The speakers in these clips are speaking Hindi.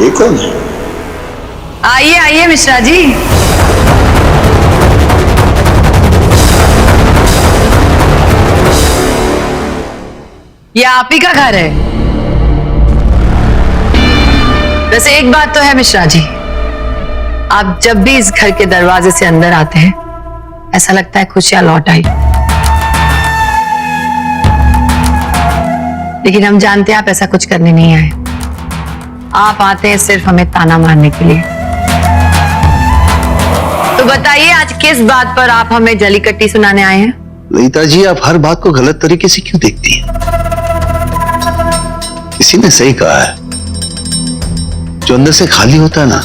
ये कौन है? आइए आइए मिश्रा जी। ये आप ही का घर है। वैसे एक बात तो है मिश्रा जी, आप जब भी इस घर के दरवाजे से अंदर आते हैं ऐसा लगता है खुशियां लौट आई। लेकिन हम जानते हैं आप ऐसा कुछ करने नहीं आए। आप आते हैं सिर्फ हमें ताना मारने के लिए। तो बताइए आज किस बात पर आप हमें जलीकट्टी सुनाने आए हैं? ललिता जी, आप हर बात को गलत तरीके से क्यों देखती हैं? किसी ने सही कहा है, जो अंदर से खाली होता है ना,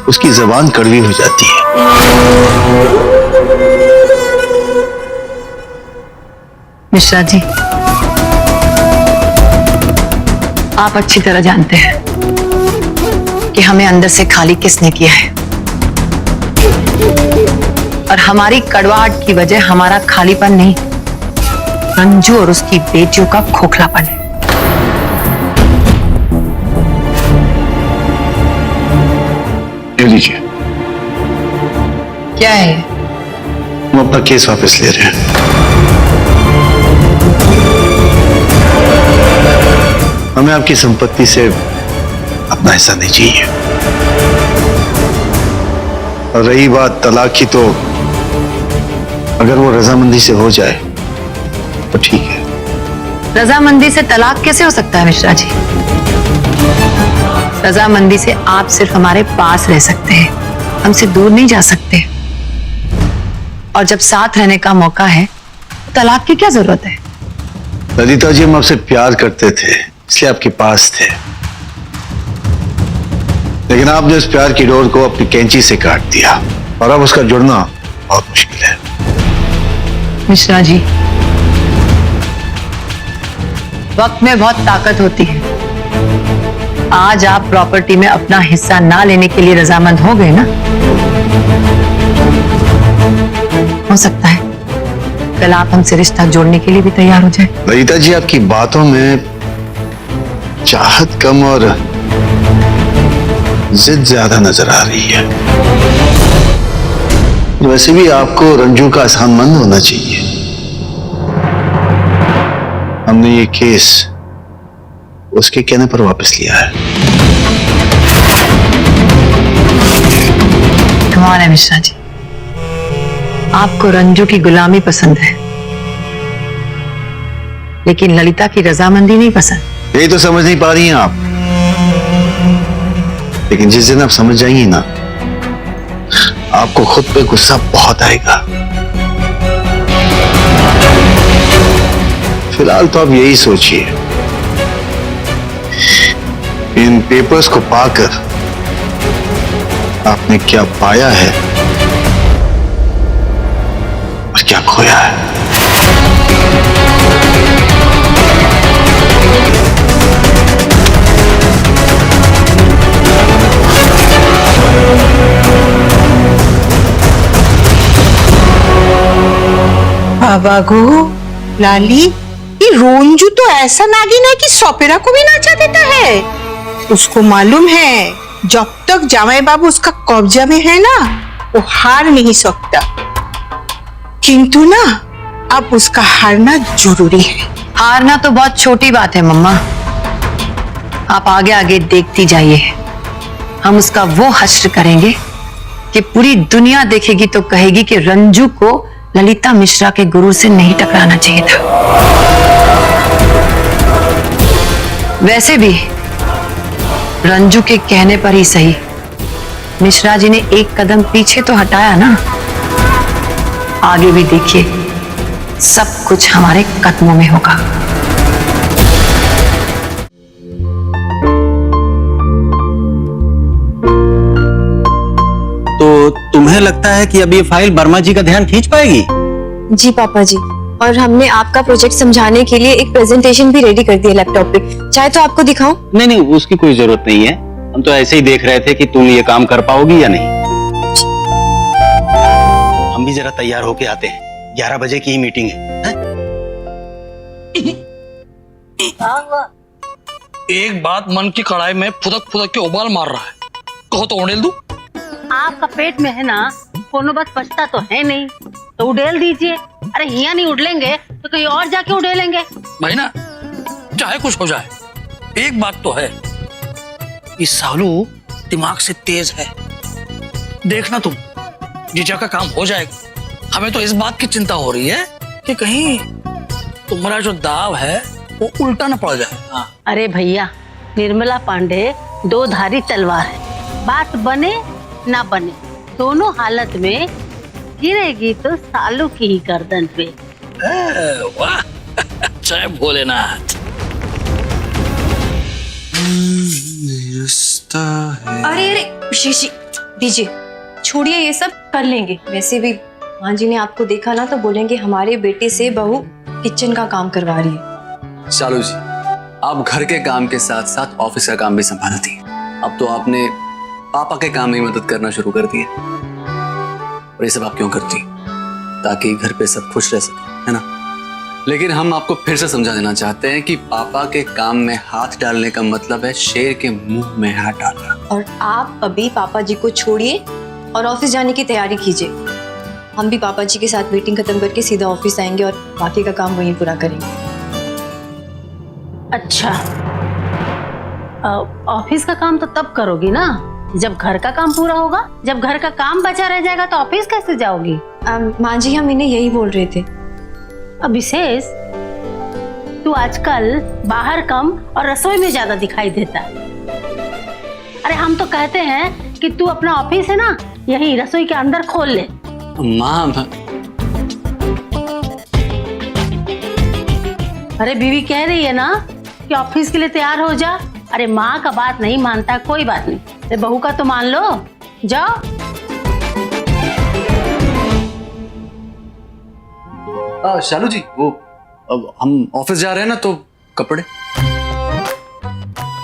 उसकी जबान कड़वी हो जाती है। मिश्रा जी, आप अच्छी तरह जानते हैं कि हमें अंदर से खाली किसने किया है, और हमारी कड़वाहट की वजह हमारा खालीपन नहीं, रंजू और उसकी बेटियों का खोखलापन है। ले लीजिए। क्या है? हम अपना केस वापस ले रहे हैं। हमें आपकी संपत्ति से अपना हिस्सा नहीं चाहिए। और रही बात तलाक की, तो अगर वो रजामंदी से हो जाए तो ठीक है। रजामंदी से तलाक कैसे हो सकता है मिश्रा जी? रजामंदी से आप सिर्फ हमारे पास रह सकते हैं, हमसे दूर नहीं जा सकते। और जब साथ रहने का मौका है तो तलाक की क्या जरूरत है? ललिता जी, हम आपसे प्यार करते थे इसलिए आपके पास थे, लेकिन आपने उस प्यार की डोर को अपनी कैंची से काट दिया और अब उसका जुड़ना बहुत मुश्किल है। मिश्रा जी, वक्त में बहुत ताकत होती है। आज आप प्रॉपर्टी में अपना हिस्सा ना लेने के लिए रजामंद हो गए ना, हो सकता है कल आप हमसे रिश्ता जोड़ने के लिए भी तैयार हो जाए। ललिता जी, आपकी बातों में चाहत कम और जिद ज्यादा नजर आ रही है। वैसे भी आपको रंजू का एहसानमंद होना चाहिए। हमने ये केस उसके कहने पर वापस लिया है। कमाल है मिश्रा जी, आपको रंजू की गुलामी पसंद है लेकिन ललिता की रजामंदी नहीं पसंद। यही तो समझ नहीं पा रही हैं आप, लेकिन जिस दिन आप समझ जाएंगी ना, आपको खुद पे गुस्सा बहुत आएगा। फिलहाल तो आप यही सोचिए, इन पेपर्स को पाकर आपने क्या पाया है और क्या खोया है। बाबा गो, लाली, ये रोंजू तो ऐसा नागिन है कि सौपेरा को भी नाचा देता है। उसको मालूम है जब तक जामाई बाबू उसका कब्जा में है ना, वो हार नहीं सकता। किंतु ना अब उसका हारना जरूरी है। हारना तो बहुत छोटी बात है मम्मा, आप आगे आगे देखती जाइए। हम उसका वो हश्र करेंगे कि पूरी दुनिया देखेगी तो कहेगी कि रंजू को ललिता मिश्रा के गुरु से नहीं टकराना चाहिए था। वैसे भी रंजू के कहने पर ही सही, मिश्रा जी ने एक कदम पीछे तो हटाया ना। आगे भी देखिए, सब कुछ हमारे कदमों में होगा। तो तुम्हें लगता है कि अब ये फाइल वर्मा जी का ध्यान खींच पाएगी? जी पापा जी, और हमने आपका प्रोजेक्ट समझाने के लिए एक प्रेजेंटेशन भी रेडी कर दी है लैपटॉप पे। चाहे तो आपको दिखाऊं? नहीं नहीं, उसकी कोई जरूरत नहीं है। हम तो ऐसे ही देख रहे थे कि तुम ये काम कर पाओगी या नहीं। हम भी जरा तैयार होके आते हैं, 11 बजे की ही मीटिंग है। एक बात मन की कढ़ाई में फुदक फुदक के उबाल मार रहा है, कहो तो उड़ेल दूं? आपका पेट में है ना, कोनो बात पछता तो है नहीं, तो उड़ेल दीजिए। अरे यहाँ नहीं उड़लेंगे तो कहीं और जाके उड़ेलेंगे। भाई ना, चाहे कुछ हो जाए, एक बात तो है, ये सालू दिमाग से तेज है। देखना तुम, जीजा का काम हो जाएगा। हमें तो इस बात की चिंता हो रही है कि कहीं तुम्हारा जो दाव है वो उल्टा न पड़ जाए। हाँ। अरे भैया, निर्मला पांडे दो धारी तलवार है, बात बने ना बने दोनों हालत में गिरेगी तो सालू की ही गर्दन पे। वाह, जय भोलेनाथ। अरे अरे विशेष दीजिए, छोड़िए ये सब, कर लेंगे। वैसे भी माँ जी ने आपको देखा ना तो बोलेंगे हमारे बेटे से बहू किचन का काम करवा रही है। शालू जी, आप घर के काम के साथ साथ ऑफिस का काम भी संभाला थी। अब तो आपने पापा के काम में मदद करना शुरू कर दिया। और ये सब आप क्यों करती? ताकि घर पे सब खुश रह सके, है ना? लेकिन हम आपको फिर से समझा देना चाहते हैं कि पापा के काम में हाथ डालने का मतलब है शेर के मुंह में हाथ डालना। और आप अभी पापा जी को छोड़िए और ऑफिस जाने की तैयारी कीजिए। हम भी पापा जी के साथ मीटिंग खत्म करके सीधा ऑफिस आएंगे और बाकी का काम वहीं पूरा करेंगे। अच्छा, ऑफिस का काम तो तब करोगी ना जब घर का काम पूरा होगा। जब घर का काम बचा रह जाएगा तो ऑफिस कैसे जाओगी? माँ जी, हम इन्हें यही बोल रहे थे। अब विशेष, तू आजकल बाहर कम और रसोई में ज्यादा दिखाई देता है। अरे हम तो कहते हैं कि तू अपना ऑफिस है ना यही रसोई के अंदर खोल ले। माँ, अरे बीवी कह रही है ना कि ऑफिस के लिए तैयार हो जा। अरे माँ का बात नहीं मानता, कोई बात नहीं, अरे बहू का तो मान लो, जाओ। शालू जी, वो अब हम ऑफिस जा रहे हैं ना, तो कपड़े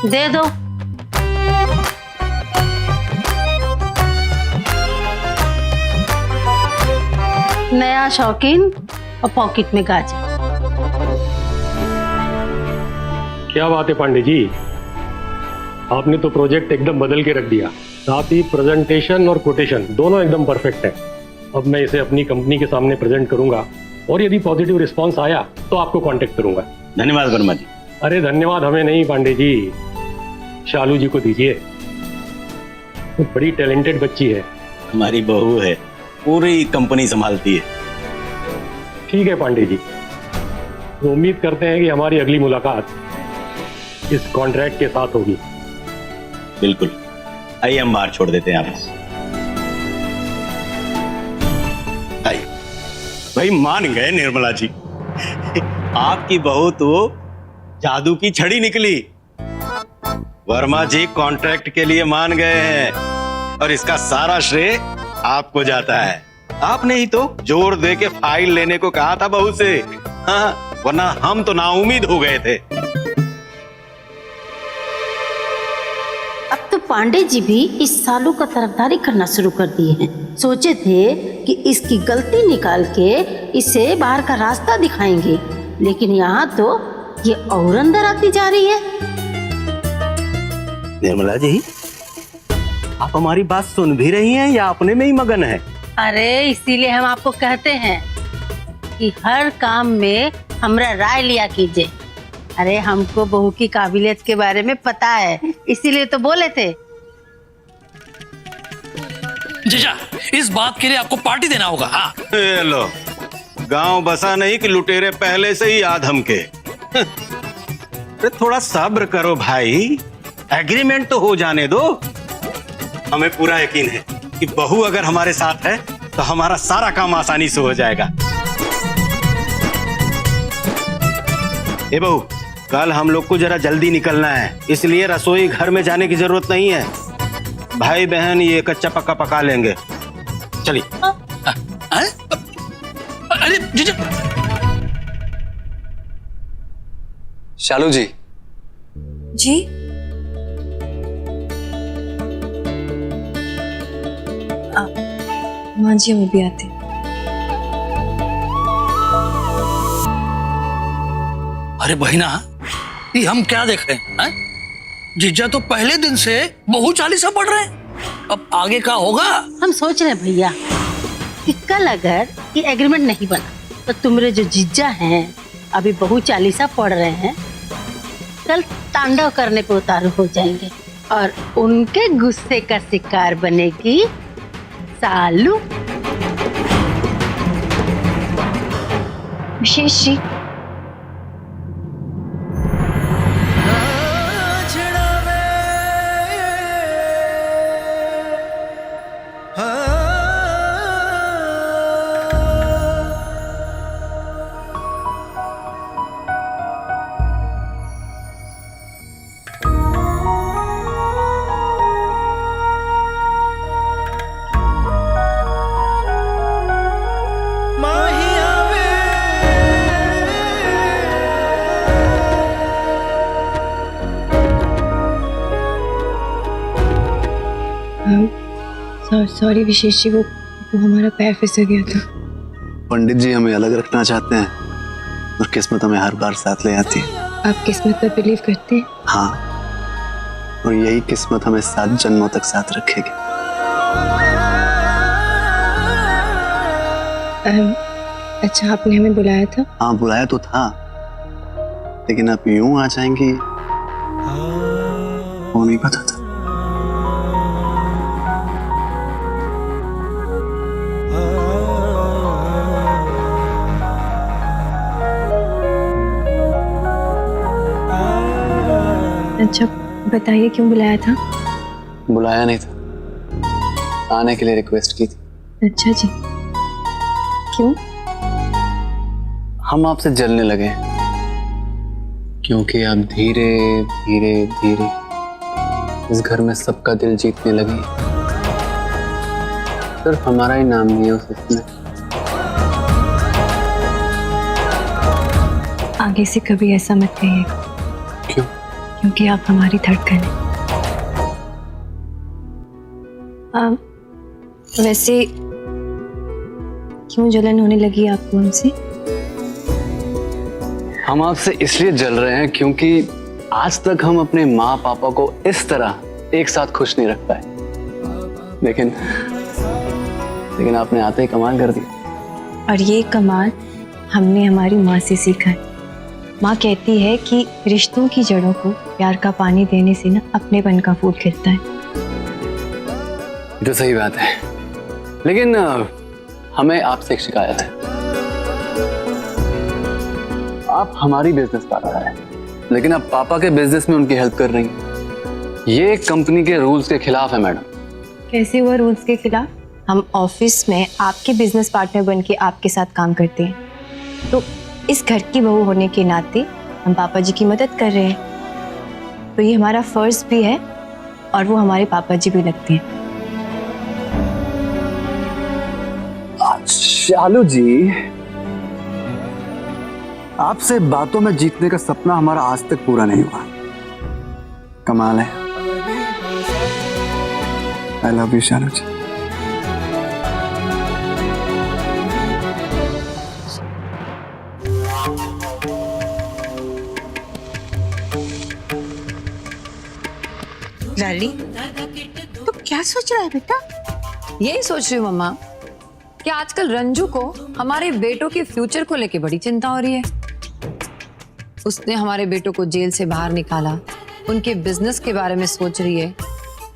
दे दो। नया शौकीन और पॉकेट में गाजर। क्या बात है पांडे जी, आपने तो प्रोजेक्ट एकदम बदल के रख दिया। साथ ही प्रेजेंटेशन और कोटेशन दोनों एकदम परफेक्ट है। अब मैं इसे अपनी कंपनी के सामने प्रेजेंट करूंगा और यदि पॉजिटिव रिस्पांस आया तो आपको कांटेक्ट करूंगा। धन्यवाद वर्मा जी। अरे धन्यवाद हमें नहीं पांडे जी, शालू जी को दीजिए। वो बड़ी टैलेंटेड बच्ची है। हमारी बहू है, पूरी कंपनी संभालती है। ठीक है पांडे जी, तो उम्मीद करते हैं कि हमारी अगली मुलाकात इस कॉन्ट्रैक्ट के साथ होगी। बिल्कुल, आइए हम बाहर छोड़ देते हैं आपको। आइए। भाई मान गए निर्मला जी, आपकी बहू तो जादू की छड़ी निकली। वर्मा जी कॉन्ट्रैक्ट के लिए मान गए हैं और इसका सारा श्रेय आपको जाता है। आपने ही तो जोर दे के फाइल लेने को कहा था बहू से। हाँ, वरना हम तो नाउम्मीद हो गए थे। अब तो पांडे जी भी इस सालू का तरफदारी करना शुरू कर दिए हैं। सोचे थे कि इसकी गलती निकाल के इसे बाहर का रास्ता दिखाएंगे, लेकिन यहाँ तो ये और अंदर आती जा रही है। निर्मला जी, आप हमारी बात सुन भी रही हैं या अपने में ही मगन है? अरे इसीलिए हम आपको कहते हैं कि हर काम में हमरा राय लिया कीजिए। अरे हमको बहू की काबिलियत के बारे में पता है, इसीलिए तो बोले थे। जीजा, इस बात के लिए आपको पार्टी देना होगा। हाँ। लो, गांव बसा नहीं कि लुटेरे पहले से ही याद हमके। अरे थोड़ा सब्र करो भाई, एग्रीमेंट तो हो जाने दो। हमें पूरा यकीन है कि बहू अगर हमारे साथ है तो हमारा सारा काम आसानी से हो जाएगा। ए बहू, कल हम लोग को जरा जल्दी निकलना है, इसलिए रसोई घर में जाने की जरूरत नहीं है। भाई बहन ये कच्चा पक्का पका लेंगे। चलिए। अरे जीजा। शालू जी। जी, माँ जी हम भी आते। अरे बहिना, ये हम क्या देख रहे हैं? जीजा तो पहले दिन से बहू चालीसा पढ़ रहे हैं। अब आगे का होगा? हम सोच रहे हैं भैया कि कल अगर ये एग्रीमेंट नहीं बना तो तुम्हारे जो जीजा हैं अभी बहू चालीसा पढ़ रहे हैं, कल तांडव करने पे उतारू हो जाएंगे और उनके गुस्से का शिकार बनेगी सालू। विशेष जी, सॉरी विशेष जी, वो हमारा पैर फिसल गया था। पंडित जी हमें अलग रखना चाहते हैं और किस्मत हमें हर बार साथ ले आती है। आप किस्मत पर बिलीव करते हैं? हाँ, और यही किस्मत हमें 7 जन्मों तक साथ रखेगी। अच्छा, आपने हमें बुलाया था? हाँ, बुलाया तो था, लेकिन आप यूं आ जाएंगी वो नहीं पता था। अच्छा, बताइए क्यों बुलाया था? बुलाया नहीं था, आने के लिए रिक्वेस्ट की थी। अच्छा जी, क्यों? हम आपसे जलने लगे क्योंकि आप धीरे धीरे धीरे इस घर में सबका दिल जीतने लगी। सिर्फ हमारा ही नाम नहीं है उस इसमें। आगे से कभी ऐसा मत कहिएगा। क्यों? क्योंकि आप हमारी धड़कन हैं। वैसे क्यों जलन होने लगी आपको हमसे? हम आपसे इसलिए जल रहे हैं क्योंकि आज तक हम अपने माँ पापा को इस तरह एक साथ खुश नहीं रख पाए, लेकिन आपने आते ही कमाल कर दिया। और ये कमाल हमने हमारी माँ से सीखा है। माँ कहती है कि रिश्तों की जड़ों को प्यार का पानी देने से ना अपनेपन का फूल खिलता है। तो सही बात है, लेकिन हमें आपसे एक शिकायत है। आप हमारी बिजनेस पार्टनर हैं, लेकिन आप पापा के बिजनेस में उनकी हेल्प कर रही हैं। ये कंपनी के रूल्स के खिलाफ है मैडम। कैसे हुआ रूल्स के खिलाफ? हम ऑफिस में आपके बिजनेस पार्टनर बन के आपके साथ काम करते हैं, तो इस घर की बहू होने के नाते हम पापा जी की मदद कर रहे हैं, तो ये हमारा फर्ज भी है और वो हमारे पापा जी भी लगते हैं। शालू जी, आपसे बातों में जीतने का सपना हमारा आज तक पूरा नहीं हुआ। कमाल है। आई लव यू शालू जी। लाली, तो क्या सोच रहा है बेटा? यही सोच रही हूँ मम्मा कि आजकल रंजू को हमारे बेटों के फ्यूचर को लेके बड़ी चिंता हो रही है। उसने हमारे बेटों को जेल से बाहर निकाला, उनके बिजनेस के बारे में सोच रही है,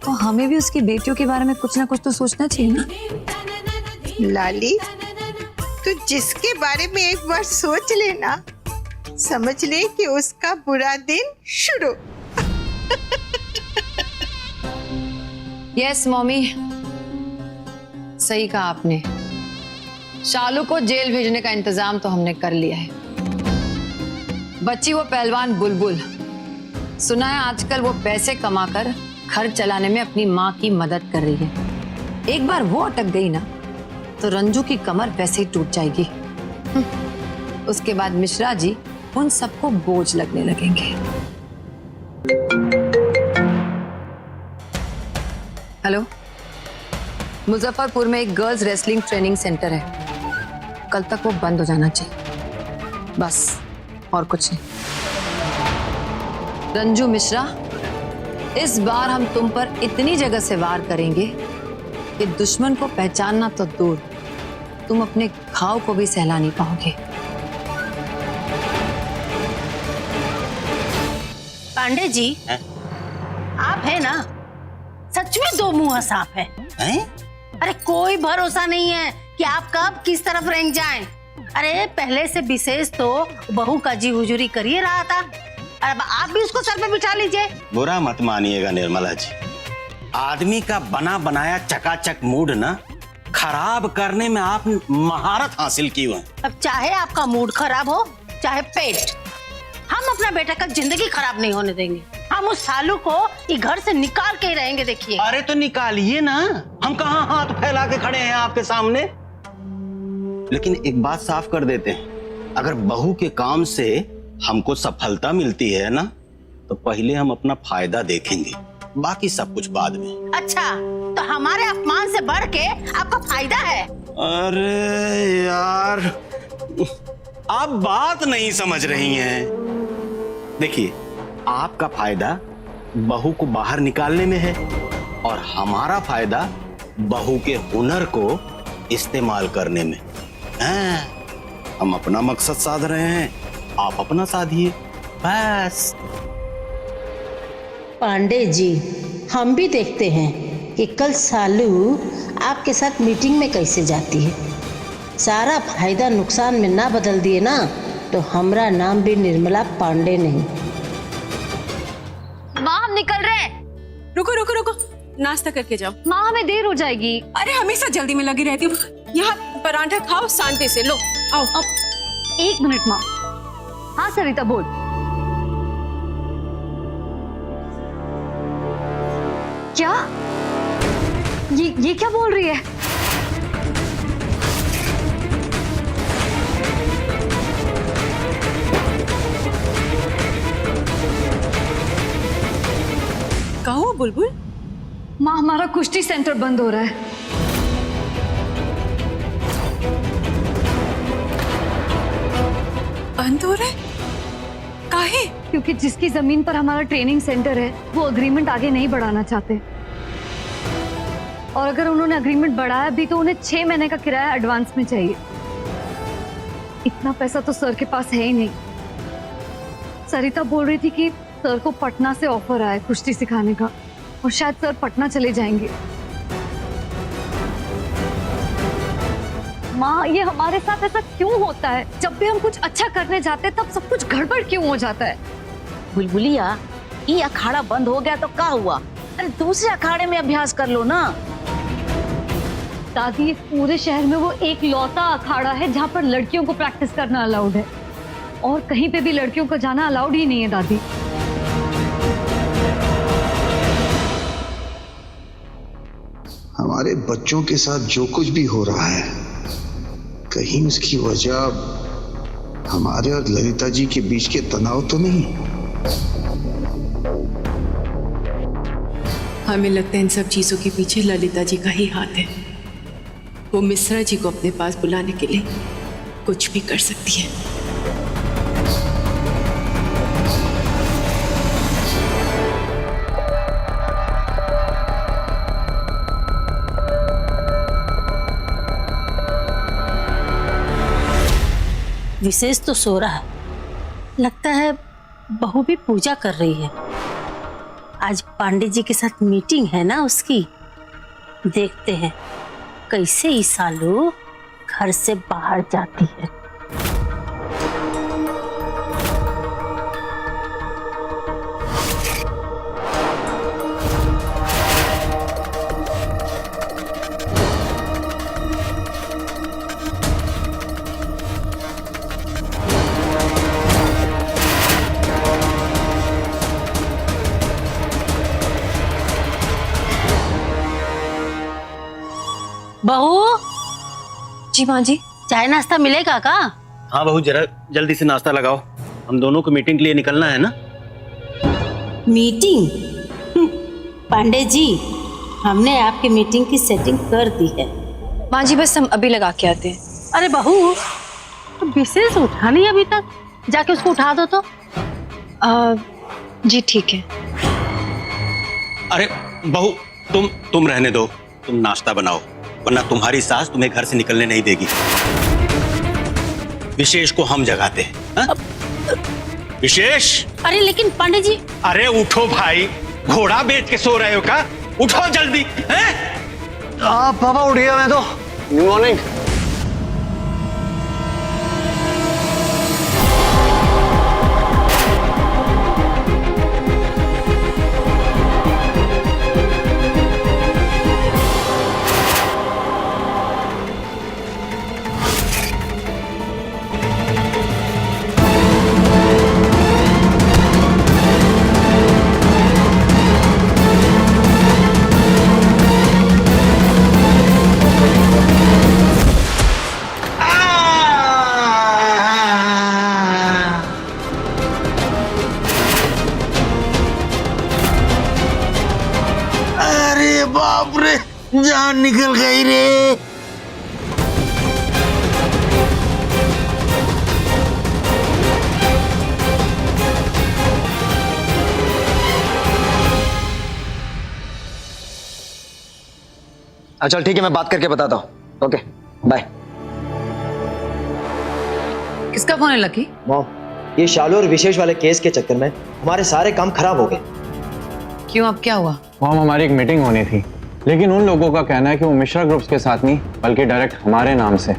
तो हमें भी उसकी बेटियों के बारे में कुछ ना कुछ तो सोचना चाहिए ना। लाली, तू जिसके बारे में एक बार सोच लेना, समझ ले कि उसका बुरा दिन शुरू। यस मम्मी, सही कहा आपने। शालू को जेल भेजने का इंतजाम तो हमने कर लिया है। बच्ची वो पहलवान बुलबुल, सुना है आजकल वो पैसे कमाकर घर चलाने में अपनी माँ की मदद कर रही है। एक बार वो अटक गई ना तो रंजू की कमर वैसे ही टूट जाएगी। उसके बाद मिश्रा जी उन सबको बोझ लगने लगेंगे। हेलो, मुजफ्फरपुर में एक गर्ल्स रेसलिंग ट्रेनिंग सेंटर है, कल तक वो बंद हो जाना चाहिए, बस और कुछ नहीं। रंजू मिश्रा इस बार हम तुम पर इतनी जगह से वार करेंगे कि दुश्मन को पहचानना तो दूर, तुम अपने घाव को भी सहला नहीं पाओगे। पांडे जी आप है ना, सच में दो मुंह साफ है। अरे कोई भरोसा नहीं है कि आप कब किस तरफ रेंग जाएं। अरे पहले से विशेष तो बहू का जी हुजूरी कर ही रहा था, अब आप भी उसको सर पे बिठा लीजिए। बुरा मत मानिएगा निर्मला जी, आदमी का बना बनाया चकाचक मूड ना खराब करने में आप महारत हासिल की हुई। अब चाहे आपका मूड खराब हो चाहे पेट, हम अपना बेटा का जिंदगी खराब नहीं होने देंगे। हम उस सालू को ये घर से निकाल के ही रहेंगे। देखिए अरे तो निकालिए ना, हम कहाँ हाथ फैला के खड़े हैं आपके सामने। लेकिन एक बात साफ कर देते हैं, अगर बहू के काम से हमको सफलता मिलती है ना, तो पहले हम अपना फायदा देखेंगे, बाकी सब कुछ बाद में। अच्छा तो हमारे अपमान से बढ़ के आपका फायदा है? अरे यार आप बात नहीं समझ रही हैं। देखिए आपका फायदा बहू को बाहर निकालने में है और हमारा फायदा बहू के हुनर को इस्तेमाल करने में। हम अपना मकसद साध रहे हैं, आप अपना साधिए बस। पांडे जी हम भी देखते हैं कि कल सालू आपके साथ मीटिंग में कैसे जाती है। सारा फायदा नुकसान में ना बदल दिए ना तो हमारा नाम भी निर्मला पांडे नहीं। माँ हम निकल रहे हैं। रुको रुको रुको, नाश्ता करके जाओ। माँ हमें देर हो जाएगी। अरे हमेशा जल्दी में लगी रहती हूँ। यहाँ पराठा खाओ शांति से। लो आओ। एक मिनट माँ। हाँ सरिता बोल। क्या ये क्या बोल रही है? कहो बुलबुल। माँ हमारा कुश्ती सेंटर बंद हो रहा है। बंद हो रहा है? काहे? क्योंकि जिसकी जमीन पर हमारा ट्रेनिंग सेंटर है वो अग्रीमेंट आगे नहीं बढ़ाना चाहते, और अगर उन्होंने अग्रीमेंट बढ़ाया भी तो उन्हें 6 महीने का किराया एडवांस में चाहिए। इतना पैसा तो सर के पास है ही नहीं। सरिता बोल रही थी कि सर को पटना से ऑफर आया कुश्ती सिखाने का, और शायद सर पटना चले जाएंगे। माँ ये हमारे साथ ऐसा क्यों होता है? जब भी हम कुछ अच्छा करने जाते हैं तब सब कुछ गड़बड़ क्यों हो जाता है? बुलबुलिया ये अखाड़ा बंद हो गया तो क्या हुआ? अरे दूसरे अखाड़े में अभ्यास कर लो ना। दादी इस पूरे शहर में वो एक लौता अखाड़ा है जहाँ पर लड़कियों को प्रैक्टिस करना अलाउड है, और कहीं पे भी लड़कियों को जाना अलाउड ही नहीं है दादी। हमारे बच्चों के साथ जो कुछ भी हो रहा है, कहीं उसकी वजह हमारे और ललिता जी के बीच के तनाव तो नहीं? हमें लगता है इन सब चीजों के पीछे ललिता जी का ही हाथ है। वो मिश्रा जी को अपने पास बुलाने के लिए कुछ भी कर सकती है। विशेष तो सो रहा है, लगता है बहू भी पूजा कर रही है। आज पांडे जी के साथ मीटिंग है ना उसकी। देखते हैं कैसे ये सालू घर से बाहर जाती है। बहू। जी माँ जी। चाय नाश्ता मिलेगा का? हाँ बहू जरा जल्दी से नाश्ता लगाओ, हम दोनों को मीटिंग के लिए निकलना है ना। मीटिंग? पांडे जी हमने आपकी मीटिंग की सेटिंग कर दी है। माँ जी बस हम अभी लगा के आते हैं। अरे बहू तो विशेष उठा नहीं अभी तक, जाके उसको उठा दो तो। जी ठीक है। अरे बहू, तुम रहने दो, तुम नाश्ता बनाओ, वरना तुम्हारी सास तुम्हें घर से निकलने नहीं देगी। विशेष को हम जगाते हैं। हाँ? विशेष, अरे लेकिन पांडे जी। अरे उठो भाई, घोड़ा बेच के सो रहे हो क्या? उठो जल्दी। हैं? पापा उठ गया मैं तो। Good morning. बाप रे, जान निकल गई रे। चल ठीक है, मैं बात करके बताता हूँ। Okay bye. किसका फोन है लकी? मॉम, ये शालू और विशेष वाले केस के चक्कर में हमारे सारे काम खराब हो गए। क्यों, अब क्या हुआ? मॉम, हमारी एक मीटिंग होनी थी, लेकिन उन लोगों का कहना है कि वो मिश्रा ग्रुप्स के साथ नहीं बल्कि डायरेक्ट हमारे नाम से।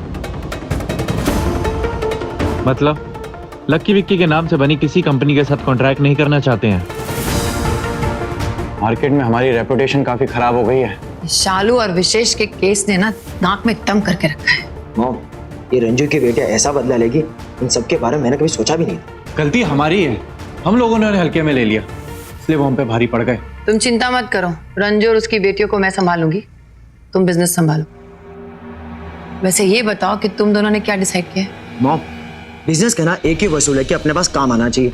मतलब लक्की विक्की के नाम से बनी किसी कंपनी के साथ कॉन्ट्रैक्ट नहीं करना चाहते हैं? मार्केट में हमारी रेपुटेशन काफी खराब हो गई है। शालू और विशेष के केस ने ना नाक में दम करके रखा है। मॉम, ये रंजू की बेटियां ऐसा बदला लेगी, इन सब के बारे में मैंने कभी सोचा भी नहीं। गलती हमारी है, हम लोगों ने उन्हें हल्के में ले लिया, इसलिए वो हम पे भारी पड़ गए। तुम चिंता मत करो, रंजू और उसकी बेटियों को मैं संभालूंगी, तुम बिजनेस संभालो। वैसे ये बताओ कि तुम दोनों ने क्या डिसाइड किया है? मॉम, बिजनेस का ना एक ही वसूल है कि अपने पास काम आना चाहिए,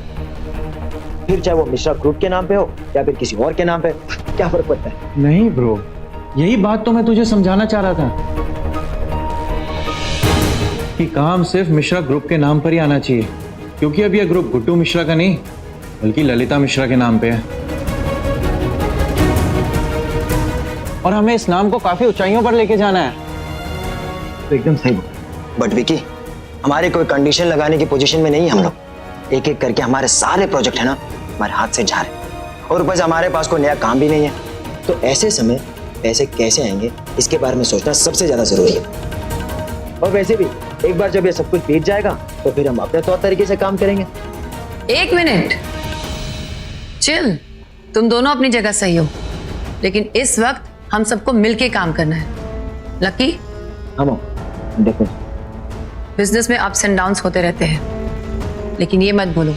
फिर चाहे वो मिश्रा ग्रुप के नाम पे हो या फिर किसी और के नाम पे, क्या फर्क पड़ता है? नहीं ब्रो, यही बात तो मैं तुझे समझाना चाह रहा था कि काम सिर्फ मिश्रा ग्रुप के नाम पर ही आना चाहिए, क्योंकि अब यह ग्रुप गुड्डू मिश्रा का नहीं बल्कि ललिता मिश्रा के नाम पे है, और हमें इस नाम को काफी ऊंचाइयों पर लेके जाना है। तो एकदम सही बोला। बट विकी, हमारे कोई कंडीशन लगाने की पोजीशन में नहीं है हम लोग। एक एक करके हमारे सारे प्रोजेक्ट है ना हमारे हाथ से जा रहे, और ऊपर से हमारे पास कोई नया काम भी नहीं है। तो ऐसे समय पैसे कैसे आएंगे इसके बारे में सोचना सबसे ज्यादा जरूरी है। और वैसे भी एक बार जब ये सब कुछ बीत जाएगा तो फिर हम अपने तौर तरीके से काम करेंगे। एक मिनट, चिल, तुम दोनों अपनी जगह सही हो, लेकिन इस वक्त हम सबको मिलके काम करना है। लकी, हम देखो, बिजनेस में अप्स एंड डाउन्स होते रहते हैं, लेकिन ये मत भूलो,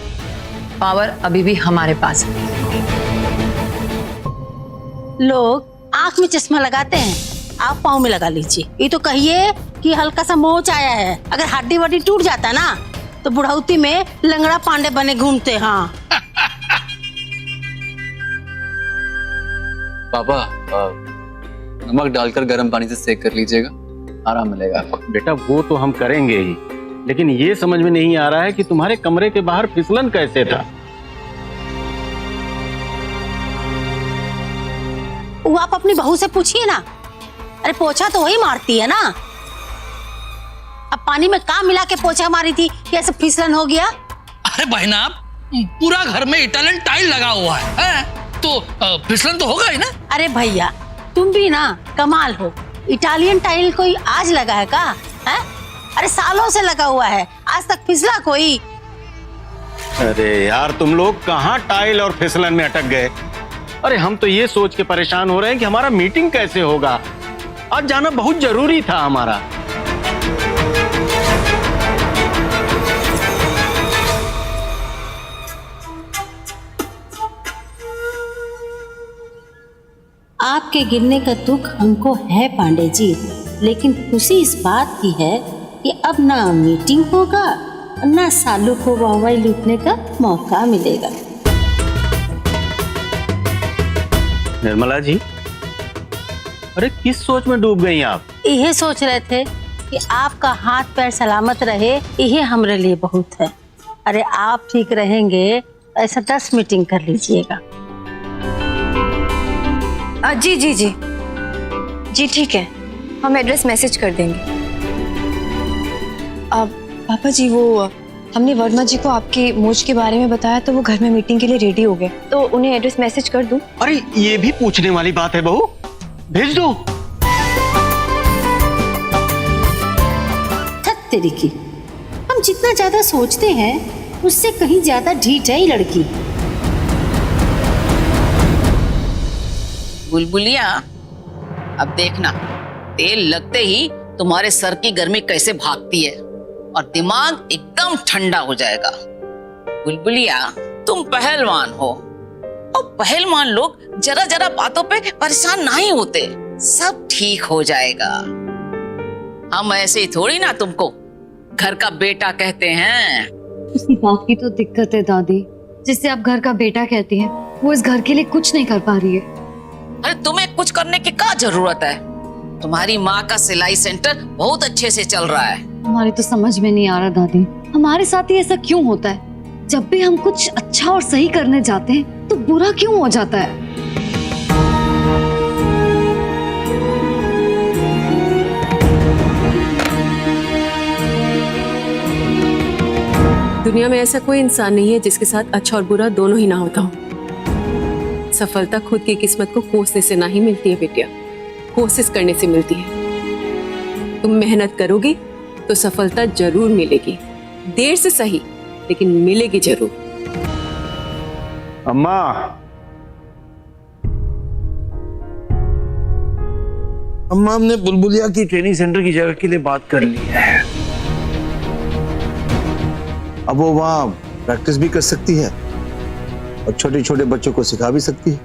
पावर अभी भी हमारे पास है। लोग आंख में चश्मा लगाते हैं, आप पाँव में लगा लीजिए। ये तो कहिए कि हल्का सा मोच आया है, अगर हड्डी वड्डी टूट जाता ना तो बुढ़ौती में लंगड़ा पांडे बने घूमते। हाँ पापा, नमक डालकर गर्म पानी से सेक कर लीजिएगा, आराम मिलेगा आपको। बेटा वो तो हम करेंगे ही, लेकिन ये समझ में नहीं आ रहा है कि तुम्हारे कमरे के बाहर फिसलन कैसे था? वो आप अपनी बहू से पूछिए ना। अरे पोछा तो वही मारती है ना, अब पानी में काम मिला के पोछा मारी थी कि ऐसे फिसलन हो गया? अरे बहना, पूरा घर में इटालियन टाइल लगा हुआ है? तो फिसलन तो होगा ही ना। अरे भैया तुम भी ना कमाल हो, इटालियन टाइल कोई आज लगा है का? है? अरे सालों से लगा हुआ है, आज तक फिसला कोई? अरे यार, तुम लोग कहाँ टाइल और फिसलन में अटक गए? अरे हम तो ये सोच के परेशान हो रहे हैं कि हमारा मीटिंग कैसे होगा। आज जाना बहुत जरूरी था हमारा। आपके गिरने का दुख हमको है पांडे जी, लेकिन खुशी इस बात की है कि अब ना मीटिंग होगा ना सालू को वाहवाही लूटने का मौका मिलेगा। निर्मला जी, अरे किस सोच में डूब गई आप? यही सोच रहे थे कि आपका हाथ पैर सलामत रहे, यही हमारे लिए बहुत है। अरे आप ठीक रहेंगे, ऐसा 10 मीटिंग कर लीजिएगा। जी जी जी जी ठीक है, हम एड्रेस मैसेज कर देंगे। पापा जी, वो हमने वर्मा जी को आपके मोच के बारे में बताया तो वो घर में मीटिंग के लिए रेडी हो गए, तो उन्हें एड्रेस मैसेज कर दूं? अरे ये भी पूछने वाली बात है बहू, भेज दो। थक तेरी की, हम जितना ज्यादा सोचते हैं उससे कहीं ज्यादा ढीठ है ये लड़की। बुलबुलिया, अब देखना, तेल लगते ही तुम्हारे सर की गर्मी कैसे भागती है और दिमाग एकदम ठंडा हो जाएगा। बुलबुलिया, तुम पहलवान हो और पहलवान लोग जरा जरा बातों पे परेशान नहीं होते, सब ठीक हो जाएगा। हम ऐसे ही थोड़ी ना तुमको घर का बेटा कहते हैं। उस बात की तो दिक्कत है दादी, जिससे आप घर का बेटा कहती हैं, वो इस घर के लिए कुछ नहीं कर पा रही है। अरे तुम्हें कुछ करने की क्या जरूरत है? तुम्हारी माँ का सिलाई सेंटर बहुत अच्छे से चल रहा है। हमारी तो समझ में नहीं आ रहा दादी, हमारे साथ ही ऐसा क्यों होता है? जब भी हम कुछ अच्छा और सही करने जाते हैं तो बुरा क्यों हो जाता है? दुनिया में ऐसा कोई इंसान नहीं है जिसके साथ अच्छा और बुरा दोनों ही ना होता हो। सफलता खुद की किस्मत को कोसने से नहीं मिलती है बेटिया, कोशिश करने से मिलती है। तुम मेहनत करोगी तो सफलता जरूर मिलेगी, देर से सही लेकिन मिलेगी जरूर। अम्मा, अम्मा, हमने बुलबुलिया की ट्रेनिंग सेंटर की जगह के लिए बात कर ली है। अब वो वहाँ प्रैक्टिस भी कर सकती है और छोटे छोटे बच्चों को सिखा भी सकती है।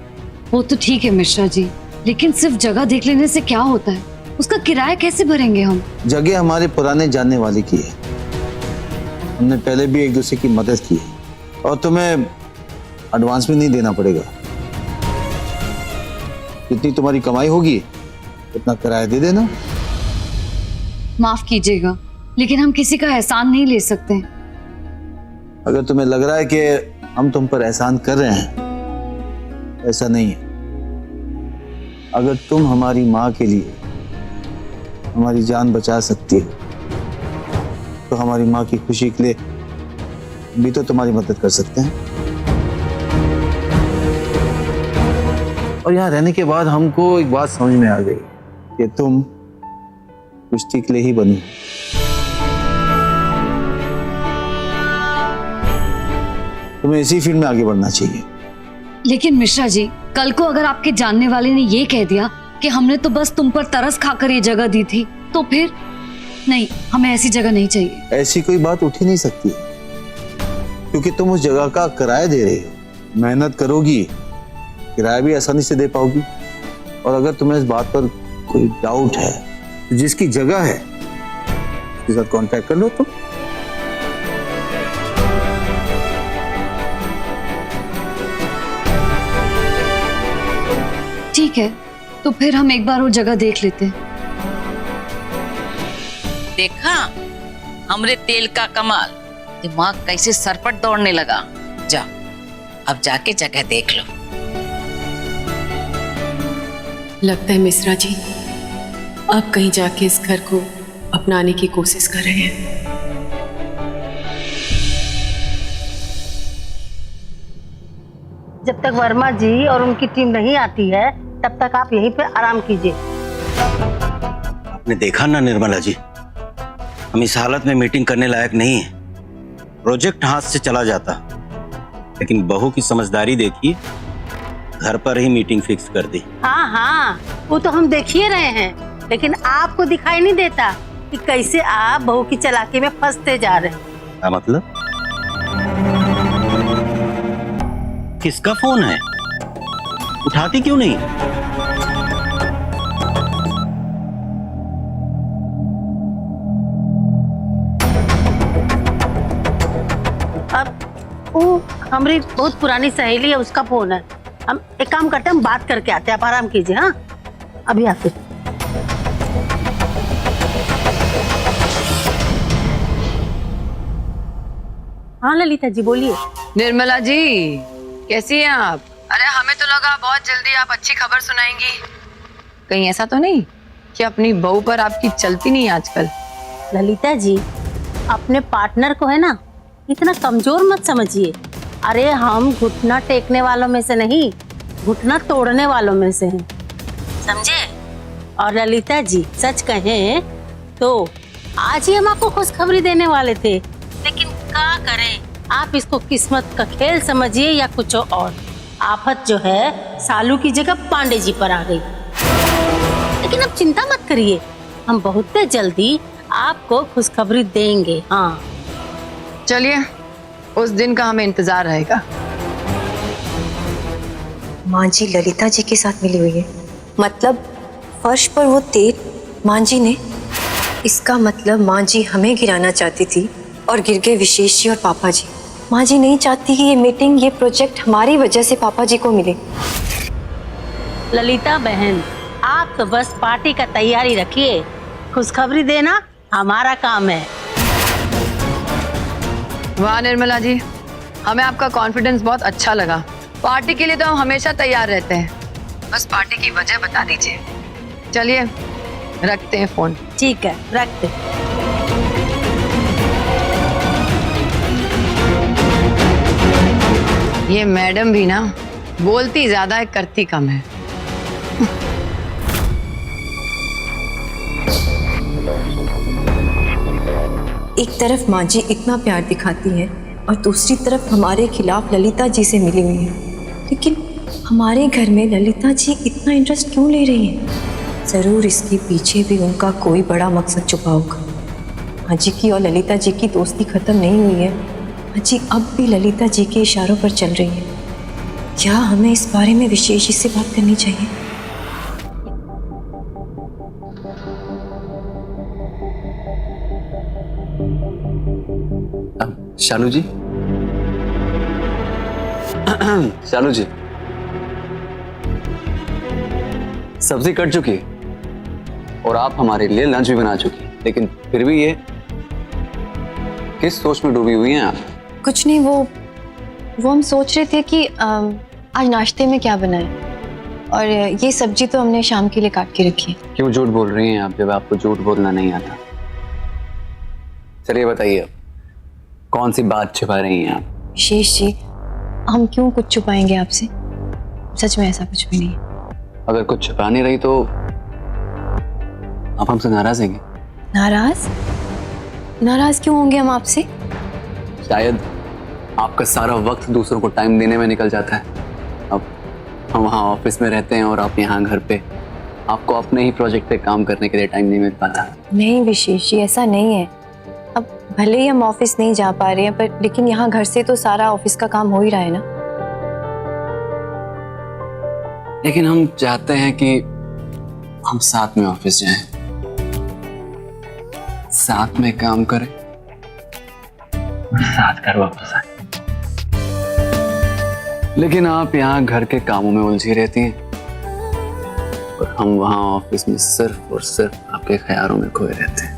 वो तो ठीक है मिश्रा जी, लेकिन सिर्फ जगह देख लेने से क्या होता है? उसका किराया कैसे भरेंगे हम? जगह हमारे पुराने जानने वाले की है, हमने पहले भी एक दूसरे की मदद की है और तुम्हें एडवांस भी नहीं देना पड़ेगा। जितनी तुम्हारी कमाई होगी उतना किराया दे देना। माफ कीजिएगा, लेकिन हम किसी का एहसान नहीं ले सकते। अगर तुम्हें लग रहा है कि हम तुम पर एहसान कर रहे हैं, ऐसा नहीं है। अगर तुम हमारी माँ के लिए हमारी जान बचा सकती हो तो हमारी माँ की खुशी के लिए भी तो तुम्हारी मदद कर सकते हैं। और यहाँ रहने के बाद हमको एक बात समझ में आ गई कि तुम कुश्ती के लिए ही बनी। तुम्हें इसी फील्ड में आगे बढ़ना चाहिए। लेकिन मिश्रा जी, कल को अगर आपके जानने वाले ने ये कह दिया कि हमने तो बस तुम पर तरस खाकर ये जगह दी थी, तो फिर? नहीं, हमें ऐसी जगह नहीं चाहिए। ऐसी कोई बात उठ ही नहीं सकती, क्योंकि तुम उस जगह का किराया दे रहे हो। मेहनत करोगी, किराया भी आसानी से दे पाओगी। और अगर तुम्हें इस बात पर कोई डाउट है तो जिसकी जगह है उसके साथ कांटेक्ट कर लो तुम। ठीक है, तो फिर हम एक बार वो जगह देख लेते हैं। देखा हमरे तेल का कमाल, दिमाग कैसे सरपट दौड़ने लगा। जाओ अब जाके जगह देख लो। लगता है मिश्रा जी आप कहीं जाके इस घर को अपनाने की कोशिश कर रहे हैं। जब तक वर्मा जी और उनकी टीम नहीं आती है तब तक आप यहीं पे आराम कीजिए। आपने देखा ना निर्मला जी, हम इस हालत में मीटिंग करने लायक नहीं है। प्रोजेक्ट हाथ से चला जाता, लेकिन बहू की समझदारी देखिए, घर पर ही मीटिंग फिक्स कर दी। हाँ हाँ, वो तो हम देख ही रहे हैं, लेकिन आपको दिखाई नहीं देता कि कैसे आप बहू की चालाकी में फंसते जा रहे हैं। क्या मतलब? किसका फोन है? उठाती क्यों नहीं? अब वो हमारी बहुत पुरानी सहेली है, उसका फोन है। हम एक काम करते हैं, हम बात करके आते हैं, आप आराम कीजिए। हाँ अभी आते। हाँ ललिता जी बोलिए। निर्मला जी, कैसी हैं आप? अरे हमें तो लगा बहुत जल्दी आप अच्छी खबर सुनाएंगी। कहीं ऐसा तो नहीं कि अपनी बहू पर आपकी चलती नहीं आजकल? ललिता जी, अपने पार्टनर को है ना इतना कमजोर मत समझिए। अरे हम घुटना टेकने वालों में से नहीं, घुटना तोड़ने वालों में से हैं, समझे? और ललिता जी सच कहें तो आज ही हम आपको खुशखबरी देने वाले थे, लेकिन क्या करें, आप इसको किस्मत का खेल समझिए या कुछ और। आफत जो है सालू की जगह पांडे जी पर आ गई। लेकिन अब चिंता मत करिए, हम बहुत जल्दी आपको खुशखबरी देंगे। हाँ चलिए, उस दिन का हमें इंतजार रहेगा। माँ जी ललिता जी के साथ मिली हुई है, मतलब फर्श पर वो तेल माँ जी ने। इसका मतलब माँ जी हमें गिराना चाहती थी और गिर गए विशेष जी और पापा जी। माँ जी नहीं चाहती कि ये मीटिंग, ये प्रोजेक्ट हमारी वजह से पापा जी को मिले। ललिता बहन, आप तो बस पार्टी का तैयारी रखिए, खुशखबरी देना हमारा काम है। वाह निर्मला जी, हमें आपका कॉन्फिडेंस बहुत अच्छा लगा। पार्टी के लिए तो हम हमेशा तैयार रहते हैं, बस पार्टी की वजह बता दीजिए। चलिए रखते हैं फोन। ठीक है, रखते। ये मैडम भी ना बोलती ज्यादा है, करती कम है। एक तरफ माँ जी इतना प्यार दिखाती है और दूसरी तरफ हमारे खिलाफ ललिता जी से मिली हुई है, लेकिन हमारे घर में ललिता जी इतना इंटरेस्ट क्यों ले रही है? जरूर इसके पीछे भी उनका कोई बड़ा मकसद छुपा होगा। माँ जी की और ललिता जी की दोस्ती खत्म नहीं हुई है। माँ जी अब भी ललिता जी के इशारों पर चल रही है। क्या हमें इस बारे में विशेष से बात करनी चाहिए? शालू जी, शालू जी, सब्जी कट चुकी है और आप हमारे लिए लंच भी बना चुकी हैं, लेकिन फिर भी ये किस सोच में डूबी हुई हैं आप? कुछ नहीं, वो हम सोच रहे थे कि आज नाश्ते में क्या बनाएं, और ये सब्जी तो हमने शाम के लिए काट के रखी है। क्यों झूठ बोल रही हैं आप जब आपको झूठ बोलना नहीं आता? चलिए बताइए, कौन सी बात छुपा रही हैं आप? विशेष जी, हम क्यों कुछ छुपाएंगे आपसे? सच में ऐसा कुछ भी नहीं। अगर कुछ छुपा नहीं रही तो आप हमसे नाराज हैं? नाराज? नाराज क्यों होंगे हम आपसे? शायद आपका सारा वक्त दूसरों को टाइम देने में निकल जाता है। अब हम वहाँ ऑफिस में रहते हैं और आप यहाँ घर पे, आपको अपने ही प्रोजेक्ट पे काम करने के लिए टाइम नहीं मिल पाता। नहीं विशेष जी, ऐसा नहीं है। अब भले ही हम ऑफिस नहीं जा पा रहे हैं, पर लेकिन यहाँ घर से तो सारा ऑफिस का काम हो ही रहा है ना। लेकिन हम चाहते हैं कि हम साथ में ऑफिस जाएं, साथ में काम करें और साथ घर वापस आए। लेकिन आप यहाँ घर के कामों में उलझी रहती हैं और हम वहाँ ऑफिस में सिर्फ और सिर्फ आपके ख्यालों में खोए रहते हैं।